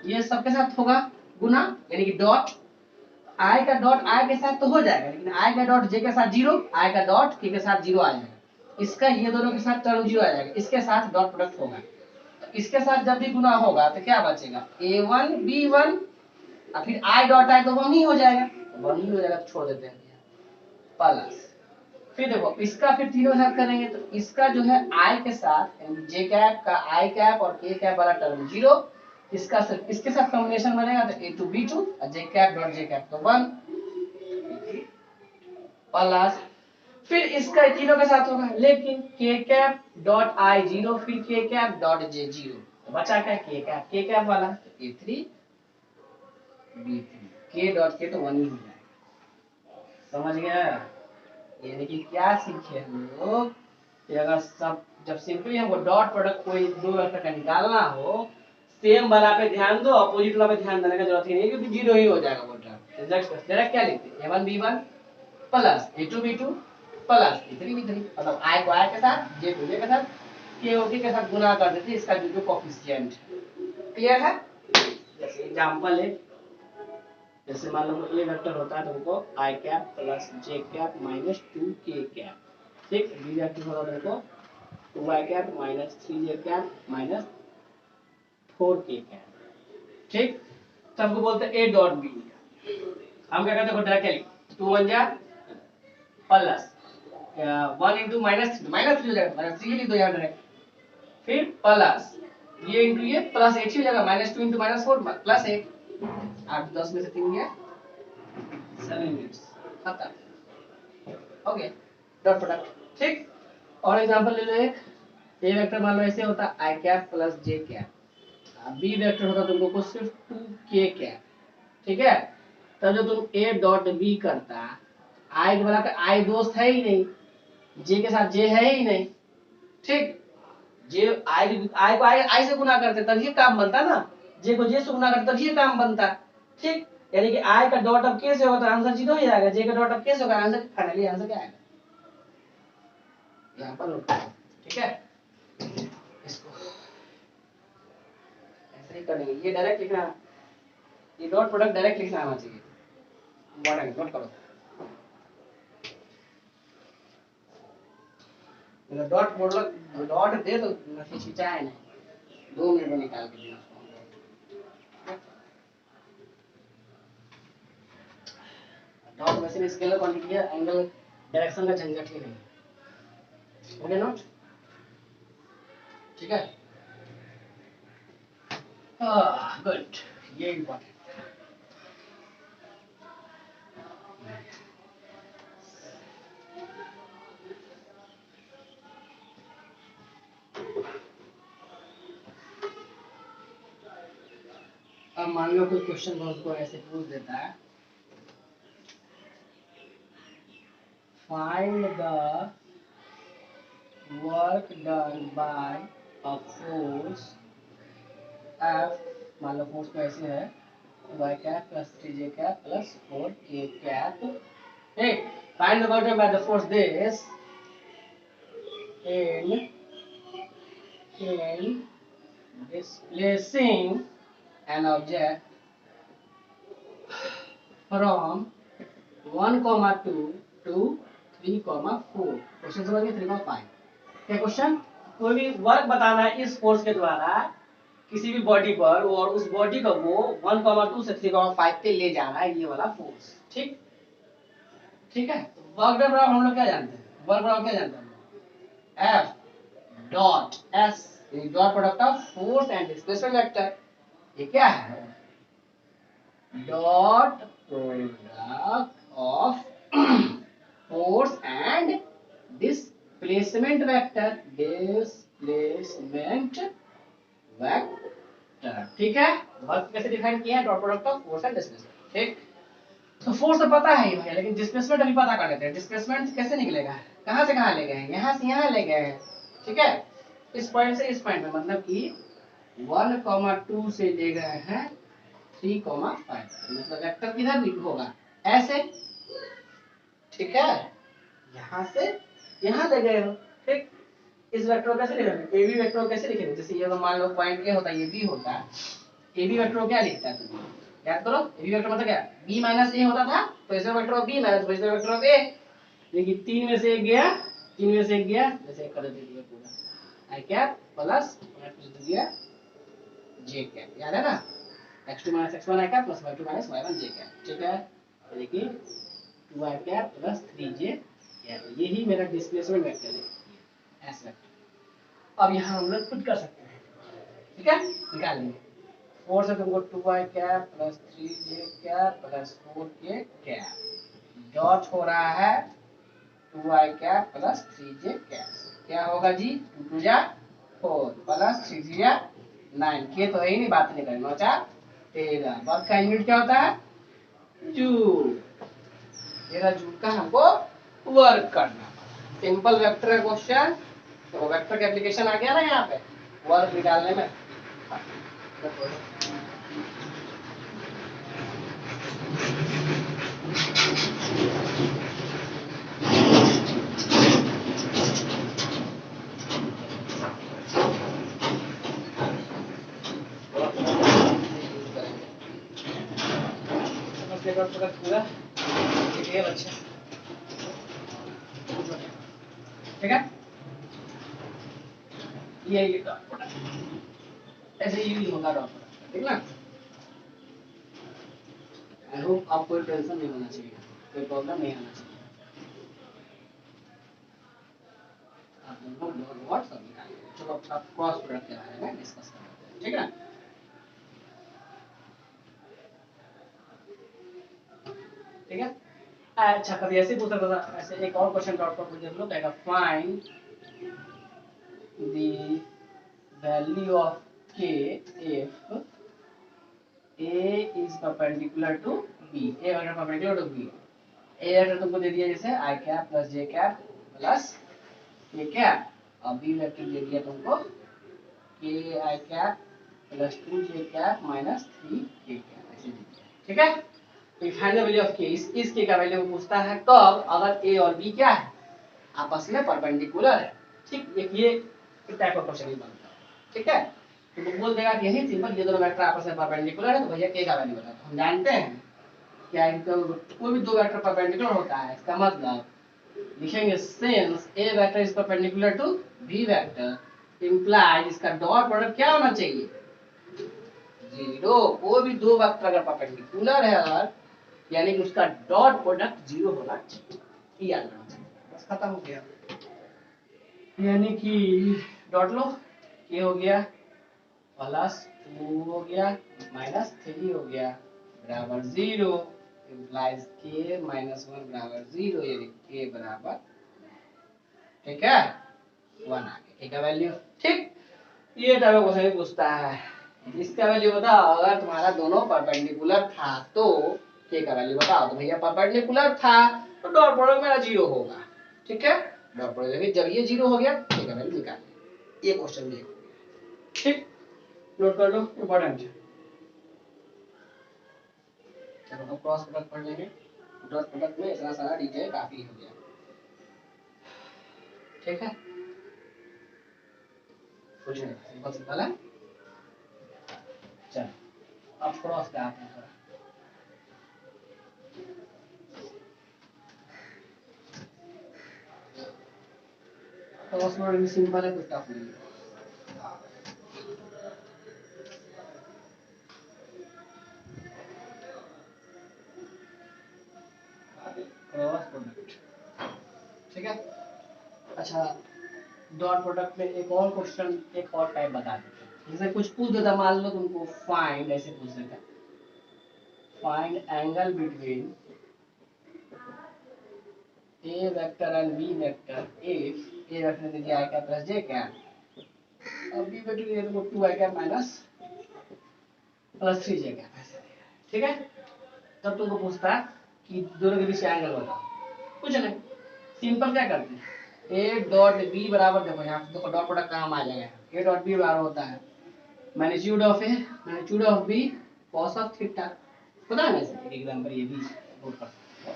ये सबके साथ होगा गुना, यानी कि डॉट i का डॉट i के साथ तो हो जाएगा, लेकिन i का डॉट j के साथ जीरो, i का डॉट k के साथ जीरो आ जाएगा, इसका ये दोनों के साथ टर्म जीरो आ जाएगा, इसके साथ डॉट प्रोडक्ट होगा, तो इसके साथ जब भी गुना होगा तो क्या बचेगा, a1 b1 और फिर i डॉट i तो 1 ही हो जाएगा, 1 ही हो जाएगा, छोड़ देते हैं प्लस, फिर देखो इसका फिर तीनों साथ करेंगे तो इसका जो है i के साथ j कैप का i कैप और k कैप वाला टर्म जीरो, इसका सिर्फ इसके साथ कॉम्बिनेशन बनेगा तो a2 b2 और j cap dot j cap तो 1 प्लस, फिर इसका तीनों के साथ होगा, लेकिन k cap dot i zero, फिर k cap dot j zero, तो बचा क्या, k कैप वाला तो a3 b3 k dot k तो 1 ही हो जाएगा। समझ गया? यानी कि क्या सीखे हम लोग कि अगर सब जब सिंपली हमको डॉट प्रोडक्ट कोई दो वेक्टर का निकालना हो, सेम वाला पे ध्यान दो, अपोजिट वाला पे ध्यान देने की जरूरत ही नहीं, क्योंकि जीरो ही हो जाएगा वो टर्म। डायरेक्ट क्या लिखते हैं, a1 b1 plus a2 b2 plus a3 b3, मतलब i को i के साथ j को j के साथ k को k के साथ गुना कर देते, इसका जो कोएफिशिएंट है। क्लियर है? जैसे एग्जांपल है, जैसे मान लो ये वेक्टर होता है तुमको i cap plus j cap minus 2 k cap, ठीक, बी वेक्टर होता है तुमको 2y cap minus 3j cap minus 4k cap. ठीक, सबको बोलते हैं a डॉट b। हम क्या करते हैं डायरेक्टली 2 1 जा प्लस 1 इंटू माइनस माइनस 3 हो जाएगा, माइनस 3 लिख दो यहाँ डायरेक्ट, फिर प्लस ये इंटू ये प्लस 8 ही हो जाएगा, माइनस 2 इंटू माइनस 4 प्लस 8, 8 10 में से 3 गया 7 मिनट्स खत्म, हो गया डॉट प्रोडक्ट। ठीक, और एग्जांपल ले लो एक, ए वेक्टर मान लो ऐसे होता i cap plus j cap, B vector होता तुमको सिर्फ 2k कैप। ठीक है, तब जो तुम a डॉट b करता, i के बराबर i दोस्त है ही नहीं, j के साथ j है ही नहीं। ठीक, जे आई को आई से गुना करते तब ये काम बनता ना, जे को जे से गुना करते तब ये काम बनता। ठीक, यानी कि आई का डॉट अब के से होगा तो आंसर 0 ही आएगा, जे का डॉट अब के से होगा आंसर फाइनली आंसर क्या आएगा यहाँ पर नोट। ठीक है, इसको ऐसे ही करेंगे, ये डायरेक्ट लिखना, ये डॉट प्रोडक्ट डायरेक्ट लिखना आना चाहिए, इंपॉर्टेंट नोट करो। डॉट प्रोडक्ट डॉट दे तो नहीं खिंचाए नहीं, 2 मिनट में निकाल के देना। डॉट वैसे भी स्केलर क्वांटिटी है, एंगल डायरेक्शन का झंझट ही नहीं। ओके नोट, ठीक है, गुड, ये इंपॉर्टेंट। अब मान लो कोई क्वेश्चन हमको ऐसे पूछ देता है, find the work done by a force F, मान लो फोर्स को ऐसे है y cap plus 3j cap plus 4k cap. ठीक, find the work done by the force this in displacing an object from 1, 2 to 3, 4। Question समझ गए, 3,5। क्या question, कोई भी वर्क बताना है इस फोर्स के द्वारा किसी भी बॉडी पर, और उस बॉडी को वो 1, 2 से 3,5 पे ले जाना है, ये वाला फोर्स। ठीक, ठीक है, तो वर्क डन बराबर हम लोग क्या जानते हैं, वर्क बराबर क्या जानते हैं F dot S, dot product of force and displacement vector. ये क्या है, dot product of force and displacement vector, displacement vector. ठीक है, वर्क कैसे डिफाइन किया है, dot product of force and displacement. ठीक, तो फोर्स तो पता है ही भैया, लेकिन डिस्प्लेसमेंट अभी पता कर लेते हैं। डिस्प्लेसमेंट कैसे निकलेगा, कहां से कहां ले गए हैं, यहां से यहां ले गए हैं। ठीक है, इस पॉइंट से इस पॉइंट में, मतलब कि 1, 2 से ले गए हैं 3, 5, मतलब वेक्टर किधर भी होगा ऐसे। ठीक है, यहां से यहां ले गए हो। ठीक, इस वेक्टर को कैसे लिखेंगे, ए बी वेक्टर को कैसे लिखेंगे, जैसे ये मान लो पॉइंट ए होता है, ये बी होता है, ए बी वेक्टर को क्या लिखता है तुम याद करो, ए बी वेक्टर मतलब क्या, बी माइनस ए होता था, तो ऐसे वेक्टर ऑफ बी माइनस वैसे वेक्टर ऑफ ए। देखिए 3 में से 1 गया, 3 में से 1 गया, जैसे एक कर दीजिए पूरा आई कैप प्लस दिया जे कैप, याद है ना, x2 minus x1 I cap plus y2 minus y1 J cap. ठीक है, देखिए 2 I cap plus 3j cap, यही मेरा डिस्प्लेसमेंट वेक्टर है, एस वेक्टर। अब यहाँ हम लोग पुट कर सकते हैं। ठीक है, निकाल लेंगे, 4 से तुमको 2y cap plus 3j cap plus 4k cap, dot हो रहा है 2y cap plus 3j cap, क्या होगा जी, 2 2 जा 4 प्लस 3 3 जा 9, के तो है ही नहीं, बात नहीं करें, 9 4 13। वर्क का यूनिट क्या होता है, जूल। 13 जूल का हमको वर्क करना। सिंपल वेक्टर है क्वेश्चन, तो वेक्टर का एप्लीकेशन आ गया ना यहाँ पे वर्क निकालने में। पूरा ठीक है, ये डॉट प्रोडक्ट ऐसे यूज होगा डॉट प्रोडक्ट, ठीक ना। आई होप आपको कोई टेंशन नहीं होना चाहिए, कोई प्रॉब्लम नहीं आना चाहिए। आप लोग डॉट व्हाट सब निकालिए। चलो अब क्रॉस प्रोडक्ट के बारे में डिस्कस करते हैं, ठीक है। ठीक है, अच्छा कभी ऐसे पूछा था ऐसे एक और क्वेश्चन डॉट पर मुझे लो कहेगा find the value of k if a is perpendicular to b, a अगर perpendicular to b, a अगर तुमको दे दिया जैसे i cap plus j cap plus k cap और b वेक्टर दे दिया तुमको k i cap plus 2j cap minus 3k cap ऐसे दे दिया, ठीक है। तो find the value of k, इस k का वैल्यू पूछता है कब, अगर a और b क्या है, आपस में परपेंडिकुलर है, ठीक। ये टाइप का क्वेश्चन ही बनता है, ठीक है। तो वो बोल देगा कि यही सिंपल, ये दोनों वेक्टर आपस में परपेंडिकुलर है तो भैया k का वैल्यू बता दो। हम जानते हैं क्या कोई भी दो वेक्टर परपेंडिकुलर होता है, इसका मतलब लिखेंगे since a vector is perpendicular to b vector implies इसका डॉट प्रोडक्ट क्या होना चाहिए, जीरो। कोई भी दो वेक्टर अगर परपेंडिकुलर है अगर, यानी कि उसका डॉट प्रोडक्ट जीरो होना चाहिए, याद रखना चाहिए। बस खत्म हो गया, यानी कि डॉट लो, ये हो गया प्लस 2 हो गया माइनस 3 हो गया बराबर 0, इम्प्लाइज k माइनस 1 बराबर 0, यानी k बराबर, ठीक है, 1 आ गया k का वैल्यू, ठीक। ये टाइप का क्वेश्चन पूछता है, इसका वैल्यू बताओ, अगर तुम्हारा दोनों परपेंडिकुलर था तो k का वैल्यू बताओ। तो भैया परपेंडिकुलर था तो डॉट प्रोडक्ट मेरा 0 होगा, ठीक है। डॉट प्रोडक्ट जब ये 0 हो गया k का वैल्यू निकाल, ये क्वेश्चन देखो, ठीक। नोट कर लो, इंपॉर्टेंट है। चलो अब क्रॉस प्रोडक्ट पढ़ लेंगे। डॉट प्रोडक्ट में इतना सारा डिटेल काफी हो गया, ठीक है। कुछ नहीं, सिंपल सिंपल है। चलो अब क्रॉस का आपने थोड़ा क्रॉस प्रोडक्ट भी सिंपल है, कुछ टफ नहीं है। क्रॉस प्रोडक्ट, ठीक है। अच्छा डॉट प्रोडक्ट में एक और क्वेश्चन, एक और टाइप बता देते हैं। जैसे कुछ पूछ देता, मान लो तुमको फाइंड ऐसे पूछ देता, find angle between a vector and b vector if a vector दे दिया i cap plus j cap और b वेक्टर दे दिया 2i cap minus plus 3j cap ऐसे, ठीक है। तब तुमको पूछता है कि दोनों के बीच एंगल बताओ, कुछ नहीं, सिंपल क्या करते हैं, ए डॉट बी बराबर, देखो यहाँ देखो डॉट प्रोडक्ट काम आ जाएगा, ए डॉट बी बराबर होता है magnitude of A magnitude of B cos of theta, पता है ना। ऐसे एक एग्जांपल ये भी नोट कर सकते हो,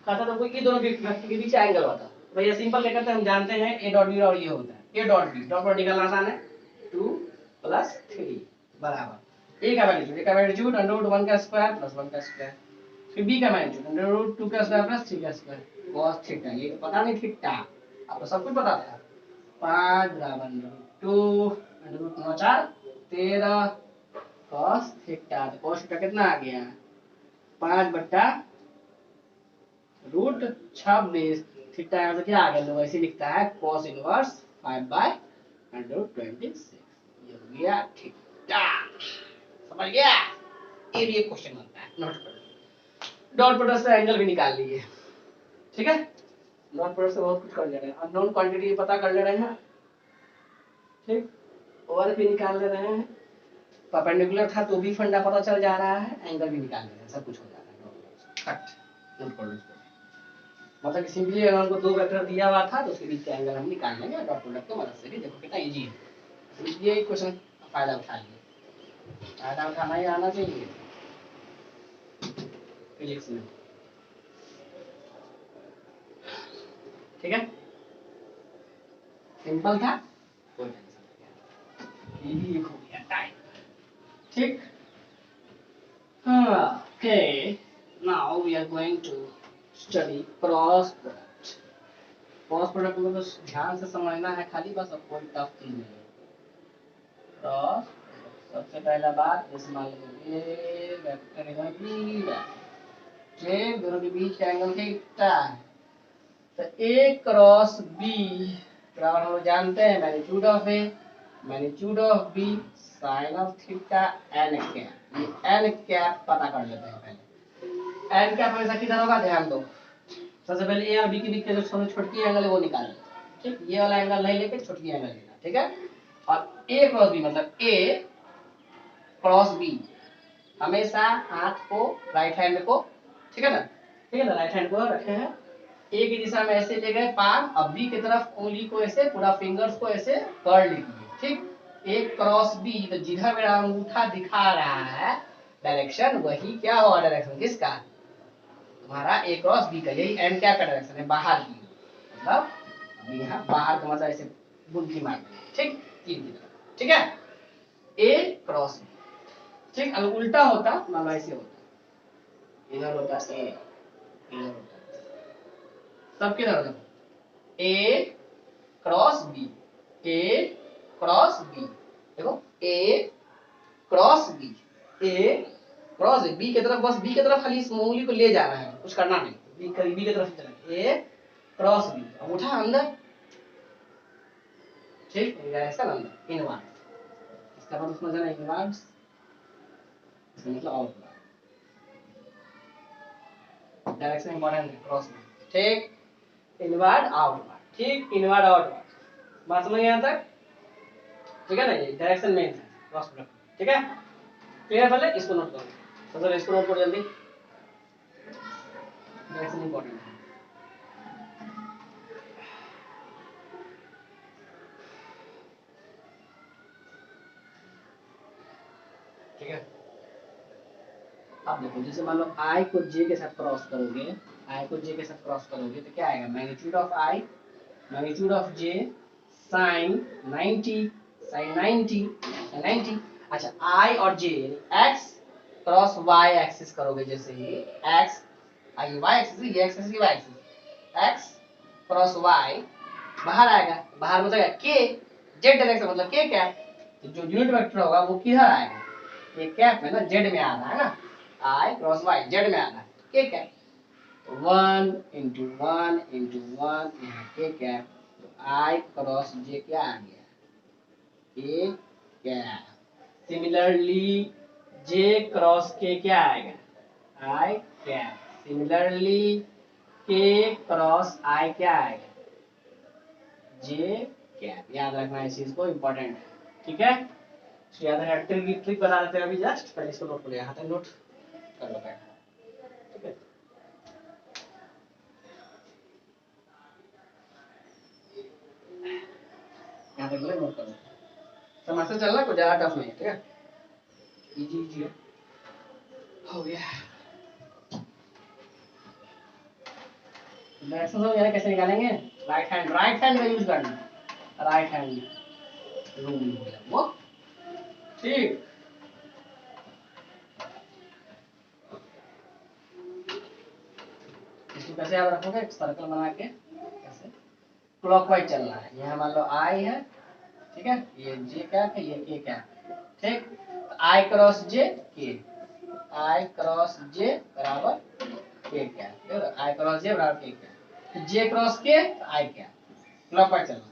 कहता था कोई ये दोनों वेक्टर के बीच एंगल होता है, भैया सिंपल क्या करते हैं, हम जानते हैं ए डॉट बी और ये होता है A dot B, dot product निकालना आसान है, 2 + 3 बराबर ए का मैग्नीट्यूड √1 का स्क्वायर प्लस 1 का स्क्वायर, फिर b का मैग्नीट्यूड √2 का स्क्वायर प्लस 3 का स्क्वायर cos थीटा, ये तो पता नहीं थीटा, आपको सब कुछ पता था। 5 बराबर 2 √9 4 13 cos थीटा, तो cos थीटा कितना आ गया 5 बट्टा √26, थीटा यहाँ से क्या आ गया, लोग ऐसे लिखता है cos इनवर्स 5/√26, ये हो गया थीटा, समझ गया। ये भी एक क्वेश्चन बनता है, नोट कर। डॉट प्रोडक्ट से एंगल भी निकाल लिए, ठीक है। डॉट प्रोडक्ट से बहुत कुछ कर ले रहे हैं, अननोन क्वांटिटी पता कर ले रहे हैं, ठीक, और भी निकाल ले रहे हैं, परपेंडिकुलर था तो भी फंडा पता चल जा रहा है, एंगल भी निकाल ले रहे हैं, सब कुछ हो जा रहा है डॉट प्रोडक्ट, कट नोट कर लो इसको। मतलब कि सिंपली अगर हमको दो वेक्टर दिया हुआ था तो उसके बीच का एंगल हम निकाल लेंगे डॉट प्रोडक्ट की मदद से, भी देखो कितना इजी है। ये क्वेश्चन फायदा उठा लिए, फायदा उठाना ही आना चाहिए फिजिक्स में, ठीक है। सिंपल था, कोई टेंशन नहीं, ये भी एक हो गया टाइप, ठीक। Okay, now we are going to study cross product. Cross product में तो ध्यान से समझना है खाली, बस अब कोई टफ चीज नहीं है, क्रॉस, सबसे पहला बात इस मान लो ए वेक्टर इधर बी, जे दोनों के बीच का एंगल थीटा है, तो ए क्रॉस बी बराबर हम लोग जानते हैं magnitude of A magnitude of B sine of theta N cap. ये एन कैप पता कर लेते हैं पहले। एन कैप हमेशा किधर होगा, ध्यान दो। सबसे पहले ए और बी के बीच के जो छोटी एंगल है वो निकाल लो, ठीक। ये वाला एंगल नहीं लेके छोटी एंगल लेना, ठीक है। और ए क्रॉस बी मतलब ए क्रॉस बी, हमेशा हाथ को राइट हैंड को, ठीक है ना, ठीक है ना, राइट हैंड को रखे हैं, ए की दिशा में ऐसे ले गए पाम, अब बी की तरफ उंगली को ऐसे पूरा फिंगर्स को ऐसे कर्ल कीजिए, ठीक। ए क्रॉस बी, तो जिधर मेरा अंगूठा दिखा रहा है डायरेक्शन, वही क्या होगा डायरेक्शन किसका, तुम्हारा ए क्रॉस बी का। यही एन कैप का डायरेक्शन है, बाहर की, मतलब अभी यहाँ बाहर का मतलब ऐसे बुनकी मार देंगे, ठीक, तीन की तरफ, ठीक है। ए क्रॉस बी, ठीक। अगर उल्टा होता मान लो ऐसे होता, इधर होता ए, इधर होता सब किधर होता, ए क्रॉस बी, ए क्रॉस बी, देखो ए क्रॉस बी, ए क्रॉस बी की तरफ, बस बी की तरफ खाली इस उंगली को ले जाना है, कुछ करना नहीं, बी की तरफ चला, ए क्रॉस बी, अब उठा अंदर, ठीक, डायरेक्शन अंदर इनवर्ड, इसका मतलब समझना इनवर्ड, इसका मतलब आउटवर्ड, डायरेक्शन इंपॉर्टेंट है क्रॉस में, ठीक, इनवर्ड आउटवर्ड, ठीक, इनवर्ड आउटवर्ड, बात समझ यहाँ तक, ठीक है ना। ये डायरेक्शन मेन है क्रॉस प्रोडक्ट, ठीक है, क्लियर। पहले इसको नोट करो, तो सर इसको नोट करो जल्दी, डायरेक्शन इंपॉर्टेंट है। ठीक है, अब देखो जैसे मान लो आई को जे के साथ क्रॉस करोगे, आई को जे के साथ क्रॉस करोगे तो क्या आएगा, magnitude of I magnitude of J sine 90, sine 90, sine 90। अच्छा आई और J X cross Y axis करोगे, जैसे ही एक्स आई वाई एक्सिस, ये एक्सिस की Y axis, X cross Y बाहर आएगा, बाहर बचेगा के, जेड डायरेक्शन मतलब के कैप, तो जो यूनिट वेक्टर होगा वो किधर आएगा, ये कैप है ना, जेड में आ रहा है ना, आई क्रॉस वाई जेड में आ रहा है, के कैप, 1 × 1 × 1 यहाँ के कैप, तो आई क्रॉस जे क्या आ गया, के कैप। सिमिलरली जे क्रॉस के क्या आएगा, आई कैप। सिमिलरली के क्रॉस आई क्या आएगा, जे कैप। याद रखना इस चीज को, इंपॉर्टेंट है, ठीक है। तो याद रखना, ट्रिक बता देते हैं अभी, जस्ट पहले इसको नोट कर लिया, हाथ में नोट कर लो बैठ, ठीक है। यहाँ तक नोट कर लो, समझ से चलना, कुछ ज्यादा टफ नहीं है, ठीक है, इजी इजी है, हो गया। डायरेक्शन समझ कैसे निकालेंगे, राइट हैंड का यूज करना, राइट हैंड रूल हो गया वो, ठीक। इसको कैसे याद रखोगे, एक सर्कल बना के कैसे क्लॉकवाइज चलना है, यहाँ मान लो आई है, ठीक है, ये जे कैप है, ये के कैप, ठीक। आई क्रॉस जे के, आई क्रॉस जे बराबर के कैप, आई क्रॉस जे बराबर के कैप, जे क्रॉस के आई कैप, क्लॉकवाइज चलना।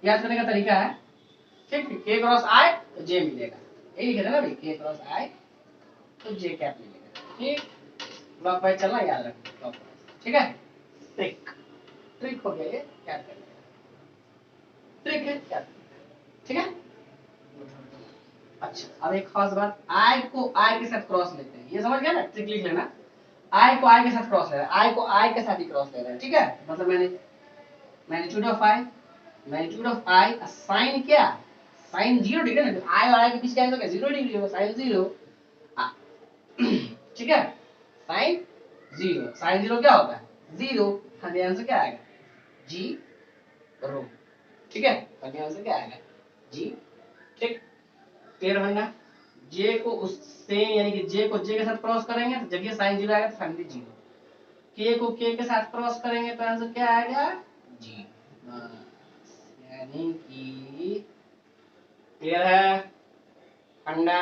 याद करने का तरीका है, ठीक, के क्रॉस आई तो जे मिलेगा, यही लिखे थे ना भाई, के क्रॉस आई तो जे कैप मिलेगा, ठीक। क्लॉकवाइज चलना, याद रखना क्लॉकवाइज, ठीक है। ट्रिक ट्रिक हो गया ये, याद करना, ट्रिक है याद, ठीक है। अच्छा अब एक खास बात, आई को आई के साथ क्रॉस लेते हैं, ये समझ गया ना, ट्रिक लिख लेना, आई को आई के साथ क्रॉस ले रहा है, आई को आई के साथ ही क्रॉस ले रहा है, ठीक है। मतलब मैंने magnitude of I, magnitude of I sine क्या, साइन 0 डिग्री ना, आई और आई के बीच का एंगल क्या 0 डिग्री होगा, साइन 0, ठीक है, साइन 0, साइन 0 क्या होता है 0, हमारे आंसर क्या आएगा जी रो, ठीक है, हमारे आंसर क्या आएगा जी, ठीक। क्लियर बनना, जे को उससे यानी कि जे को जे के साथ क्रॉस करेंगे तो जगह साइन 0 आएगा, तो साइन भी 0, के को के साथ क्रॉस करेंगे तो आंसर क्या आएगा जी, यानी कि क्लियर है अंडा?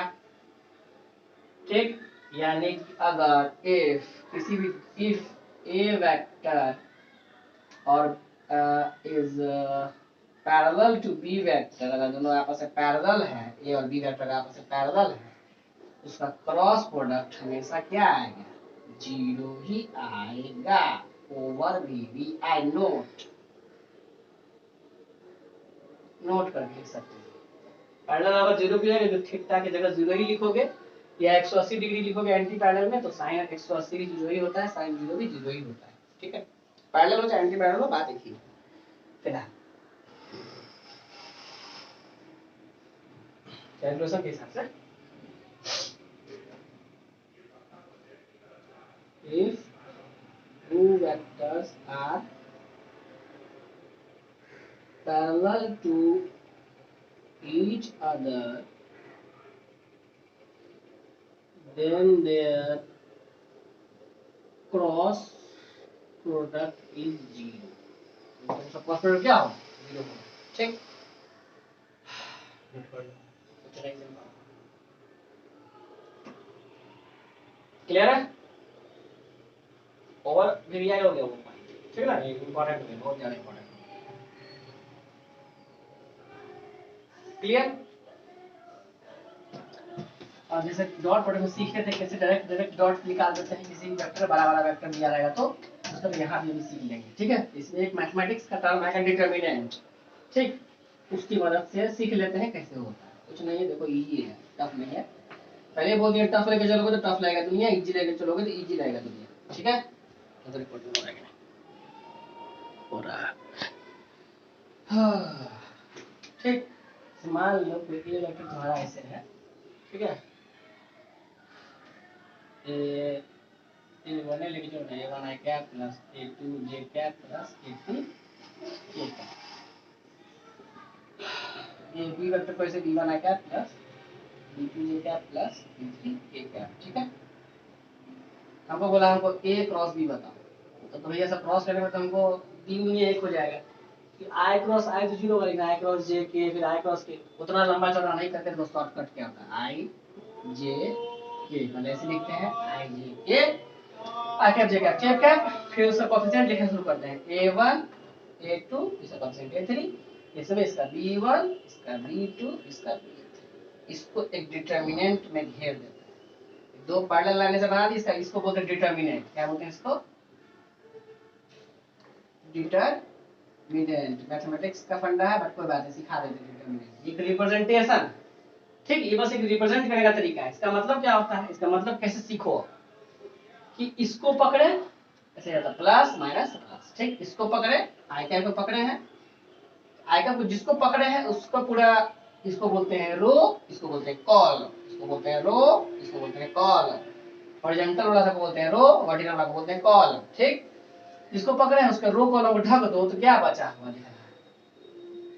ठीक, यानी कि अगर इफ किसी भी इफ ए वेक्टर और is parallel to B vector, अगर दोनों आपस में पैरेलल है, ए और बी वेक्टर आपस में पैरेलल है, उसका क्रॉस प्रोडक्ट हमेशा क्या आएगा? जीरो ही आएगा ओवर वी आई नोट करके लिख सकते हैं। पैरेलल अगर जीरो भी आएगा तो थीटा की जगह जीरो ही लिखोगे, या 180 डिग्री लिखोगे एंटी पैरेलल में तो साइन 180 भी जीरो ही होता है, साइन जीरो भी जीरो ही होता है। ठीक है, पैरेलल हो चाहे एंटी पैरेलल हो, बात एक ही है। फिलहाल कैलकुलेशन के हिसाब से if two vectors are parallel to each other then their cross product is zero. तो क्रॉस प्रोडक्ट क्या होगा? जीरो होगा। ठीक, क्लियर है? ओवर भी आई हो गया वो, ठीक है ना? ये इंपॉर्टेंट है, बहुत ज्यादा इंपॉर्टेंट। क्लियर? और जैसे डॉट प्रोडक्ट में सीखे थे कैसे डायरेक्ट डॉट निकाल देते हैं, किसी वेक्टर बड़ा वाला वेक्टर दिया रहेगा तो उसका तो यहाँ भी सीख लेंगे। ठीक है, इसमें एक मैथमेटिक्स का टर्म है डिटरमिनेंट, ठीक, उसकी मदद से सीख लेते हैं कैसे होता है। कुछ नहीं है, देखो इजी है, टफ नहीं है। पहले बोल दिया टफ लेके चलोगे तो टफ लगेगा दुनिया, इजी लेके चलोगे तो इजी रहेगा दुनिया। ठीक है, तो रिकॉर्डिंग हो रहा है। हाँ, ठीक, मान लो कोई ये वेक्टर तुम्हारा ऐसे है, ठीक है, A1 है, लेकिन जो A1 I cap plus A2 J cap plus A3 K cap, ये B वेक्टर को ऐसे B1 I cap plus B2 J cap plus B3 K cap. ठीक है, हमको बोला हमको A क्रॉस B बताओ, तो भैया सब क्रॉस करने में तो हमको B में एक हो जाएगा कि I क्रॉस I तो जीरो बनेगा, I क्रॉस J K फिर I क्रॉस K, उतना लंबा चौड़ा नहीं करते तो शॉर्टकट क्या होता है I J K, मतलब ऐसे लिखते हैं I J K I cap J cap J cap, फिर उसका कोएफिशिएंट लिखना शुरू करते हैं A1 A2, इसका कोएफिशिएंट A3, इसमें इसका B1 इसका B2 इसका B3, इसको एक डिटरमिनेंट में घेर देते हैं। दो पैरेलल लाइन से बना दी, इसको बोलते हैं डिटरमिनेंट। क्या बोलते हैं इसको? डिटरमिनेंट। मैथमेटिक्स का फंडा है बट कोई बात नहीं, सिखा देते हैं डिटरमिनेंट। एक रिप्रेजेंटेशन, ठीक, ये बस एक रिप्रेजेंट करने का तरीका है। इसका मतलब क्या होता है? इसका मतलब कैसे सीखो कि इसको पकड़े ऐसे जाता प्लस माइनस प्लस, ठीक, इसको पकड़े आई कैप को पकड़े हैं, आई कैप को जिसको पकड़े हैं उसको पूरा, इसको बोलते हैं रो, इसको बोलते हैं कॉलम, इसको बोलते हैं रो, इसको बोलते हैं कॉलम, हॉरिजॉन्टल वाला को बोलते हैं रो, वर्टिकल वाला को बोलते हैं कॉलम। ठीक, जिसको पकड़े हैं उसका रो कॉलम को ढक दो तो क्या बचा हुआ दिख रहा है।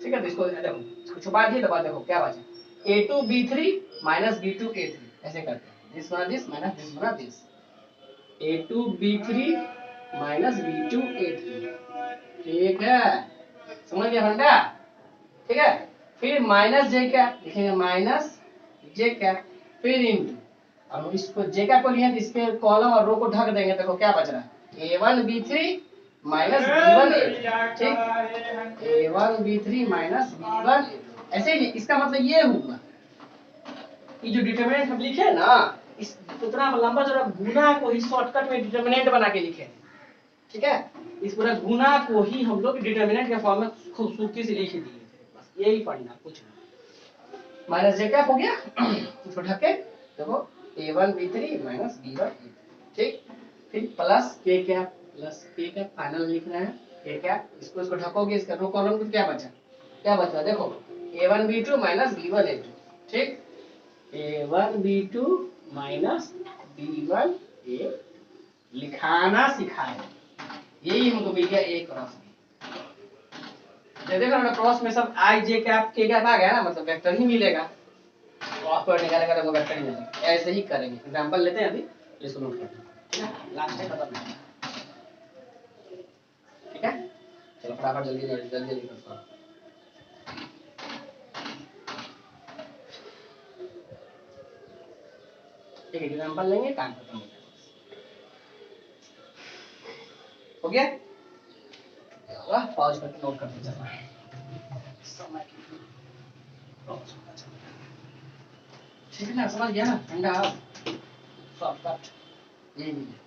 ठीक है, तो इसको देखो, इसको छुपा दिए तो बाद देखो क्या बचा, A2 B3 minus B2 A3, ऐसे करते हैं, दिस बना दिस माइनस दिस बना this, A2 B3 minus B2 A3। ठीक है, समझ गया फंडा? ठीक है, फिर माइनस जे कैप लिखेंगे, माइनस जे कैप, फिर इंटू, और इसको जे कैप को लिए तो इसके कॉलम और रो को ढक देंगे। देखो क्या बच रहा है, A1 B3 minus B1 A2, ठीक, A1 B3 minus B1 A2, ऐसे ही। इसका मतलब ये हुआ कि जो डिटरमिनेंट हम लिखे ना, इस उतना लंबा चौड़ा गुना को ही शॉर्टकट में डिटरमिनेंट बना के लिखे। ठीक है, इस पूरा गुना को ही हम लोग डिटरमिनेंट के फॉर्म में खूबसूरती से लिख दिए थे, बस यही पढ़ना, कुछ नहीं। माइनस जे कैप हो गया, इसको ढके देखो A1 B3 minus B1 A3, ठीक, फिर प्लस के कैप, प्लस के कैप फाइनल लिख रहे हैं, के कैप, इसको ढकोगे, इसका रो कॉलम को क्या बचा देखो A1 B2 minus B1 A2, ठीक, A1 B2 minus B1 A, लिखाना सिखाया, यही हमको मिल गया A क्रॉस B। देखो ना क्रॉस में सब I J कैप के कैप आ गया ना, मतलब वेक्टर ही मिलेगा, क्रॉस पर निकालेगा तो वेक्टर ही मिलेगा। ऐसे ही करेंगे, एग्जांपल लेते हैं अभी, इसको नोट करते हैं, लास्ट में खत्म है। ठीक है, चलो फटाफट जल्दी जल्दी करो। एक एग्जांपल लेंगे, काम खत्म हो जाएगा। हो गया? वाह, पॉज करके नोट करते चलना है समय की पॉज होना चाहिए। ठीक है ना, समझ गया ना? ठंडा शॉर्टकट ये भी है।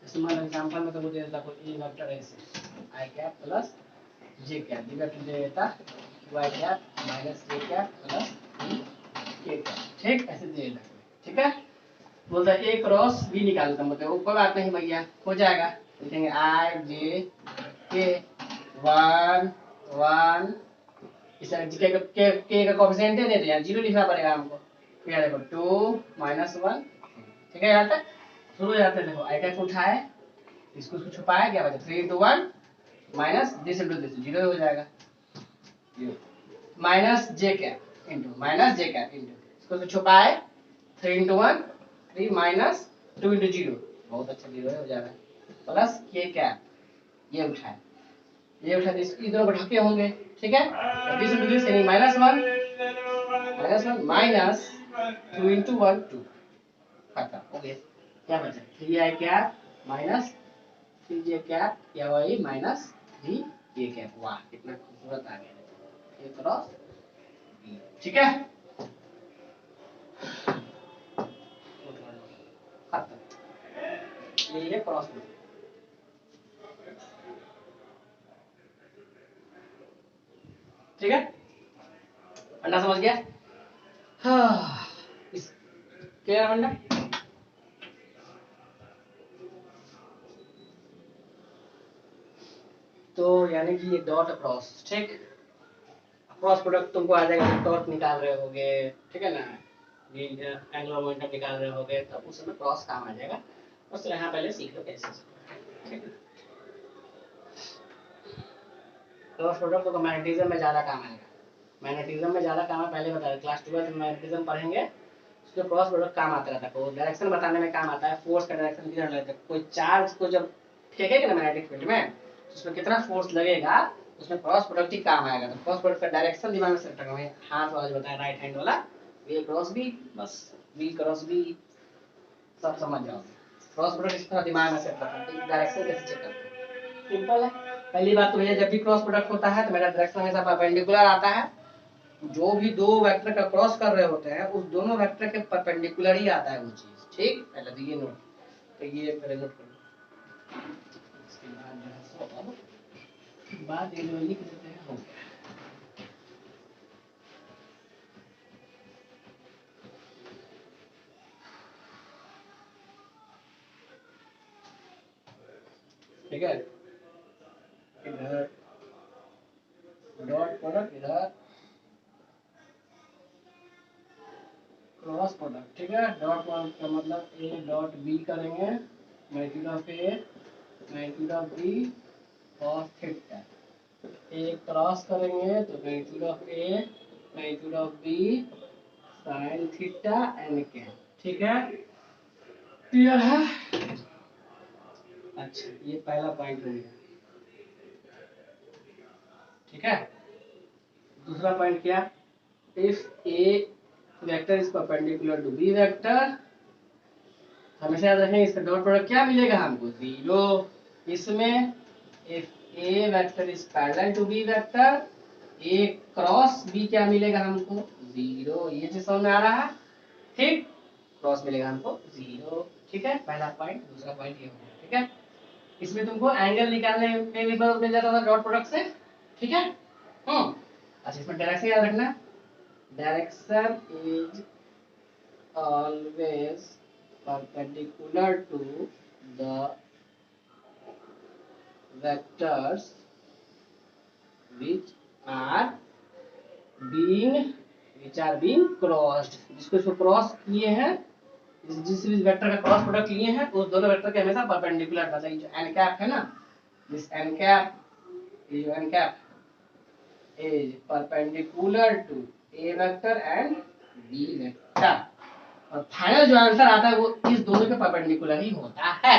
स्मॉल एग्जांपल में तो मुझे देखो ए वेक्टर ऐसे आई कैप प्लस जे कैप, डी वेक्टर दे देता वाई कैप माइनस जे कैप प्लस के कैप, ठीक ऐसे दे देता। ठीक है, बोलता है ए क्रॉस बी निकालता, मतलब कोई बात नहीं भैया, हो जाएगा। लिखेंगे आई जे के 1 1, इस के का कोएफिशिएंट दे देते हैं, 0 लिखना पड़ेगा हमको। फिर देखो 2 -1, ठीक है, यहाँ तक शुरू हो जाते हैं। देखो आई कैप उठाए, इसको छुपाया, क्या बचा 3 × 1 माइनस दिस इंटू दिस, 0 हो जाएगा। माइनस जे कैप इंटू इसको छुपाए 3 × 1 3 माइनस 2 × 0, बहुत अच्छा 0 हो जाएगा। प्लस के कैप, ये उठाए तो इस दोनों को ढके होंगे। ठीक है, दिस इंटू दिस यानी -1 माइनस 2 × 1 2, खत्म हो गया। क्या बचा 3 आई कैप माइनस 3 जे कैप, या वही माइनस 3 के कैप। वाह, कितना खूबसूरत आ गया ये क्रॉस बी। ठीक है, खत्म, ये क्रॉस बी। ठीक है, अंडा समझ गया? हाँ, क्लियर अंडा? तो यानी कि ये डॉट अक्रॉस, ठीक, क्रॉस प्रोडक्ट तुमको आ जाएगा जब डॉट निकाल रहे होगे, ठीक है ना, ये एंगुलर मोमेंटम निकाल रहे होगे, तब उस समय क्रॉस काम आ जाएगा। बस यहाँ पहले सीख लो कैसे, ठीक है। क्रॉस प्रोडक्ट तो मैग्नेटिज्म में ज्यादा काम आएगा, मैग्नेटिज्म में ज्यादा काम है, पहले बताया क्लास 12 में मैग्नेटिज्म पढ़ेंगे, उसमें क्रॉस प्रोडक्ट काम आता रहता है, डायरेक्शन बताने में काम आता है, फोर्स का डायरेक्शन किधर लगता है, कोई चार्ज को जब फेंकेगा ना मैग्नेटिक फील्ड में, उसमें कितना फोर्स लगेगा, उसमें क्रॉस प्रोडक्ट ही काम आएगा। तो क्रॉस प्रोडक्ट का डायरेक्शन दिमाग में सेट रखना है, हाथ वाला जो बताया राइट हैंड वाला, ये क्रॉस बी, बस बी क्रॉस बी, सब समझ जाओ। क्रॉस प्रोडक्ट इस तरह दिमाग में सेट रखना है, डायरेक्शन कैसे चेक करते हैं, सिंपल है। पहली बात तो भैया, जब भी क्रॉस प्रोडक्ट होता है तो मेरा डायरेक्शन हमेशा परपेंडिकुलर आता है, जो भी दो वेक्टर का क्रॉस कर रहे होते हैं उस दोनों वेक्टर के परपेंडिकुलर ही आता है वो चीज, ठीक, पहले तो ये नोट, तो ये पहले नोट करो। इसके बाद जो है सो अब बात ये जो लिख देते हैं हो गया। ठीक है, इधर डॉट प्रोडक्ट, इधर क्रॉस प्रोडक्ट, ठीक है। डॉट प्रोडक्ट का मतलब ए डॉट बी करेंगे, magnitude of A magnitude of B और थीटा, ए क्रॉस करेंगे तो magnitude of A magnitude of B sine theta N के, ठीक है, क्लियर है? अच्छा, ये पहला पॉइंट हो गया, ठीक है। दूसरा पॉइंट क्या, if A vector is perpendicular to B vector, हमेशा याद रखें इसका डॉट प्रोडक्ट क्या मिलेगा हमको, 0। इसमें if A vector is parallel to B vector, A cross B क्या मिलेगा हमको, 0। ये चीज समझ में आ रहा है, ठीक, क्रॉस मिलेगा हमको 0, ठीक है, पहला पॉइंट। दूसरा पॉइंट ये हो गया, ठीक है। इसमें तुमको एंगल निकालने में भी मदद मिल जाता था डॉट प्रोडक्ट से, ठीक है। अच्छा, इसमें डायरेक्शन याद रखना, direction is always perpendicular to the vectors which are being crossed, जिसको क्रॉस किए हैं, जिस वेक्टर का क्रॉस प्रोडक्ट लिए हैं उस दोनों वेक्टर के हमेशा परपेंडिकुलर, मतलब जो एन कैप है ना, दिस एन कैप, ये जो N cap is perpendicular to A vector and B vector, और फाइनल जो आंसर आता है वो इस दोनों के परपेंडिकुलर ही होता है,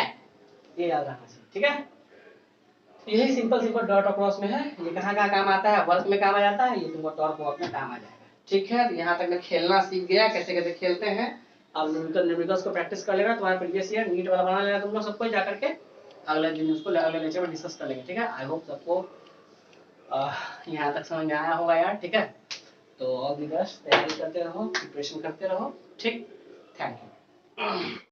ये याद रखना चाहिए, ठीक है। यही सिंपल सिंपल डॉट और क्रॉस में है। ये कहाँ कहाँ काम आता है, वर्क में काम आ जाता है, ये तुमको टॉर्क वर्क में काम आ जाएगा। ठीक है, तो यहाँ तक मैं खेलना सीख गया, कैसे कैसे खेलते हैं। अब न्यूमेरिकल्स को प्रैक्टिस कर लेना, तुम्हारा प्रीवियस ईयर नीट वाला बना लेना तुम लोग सबको, जाकर के अगले दिन उसको अगले लेक्चर में डिस्कस कर लेंगे। ठीक है, आई होप सबको यहाँ तक समझ में आया होगा यार। ठीक है, तो ऑल द बेस्ट, तैयारी करते रहो, प्रिपरेशन करते रहो। ठीक, थैंक यू।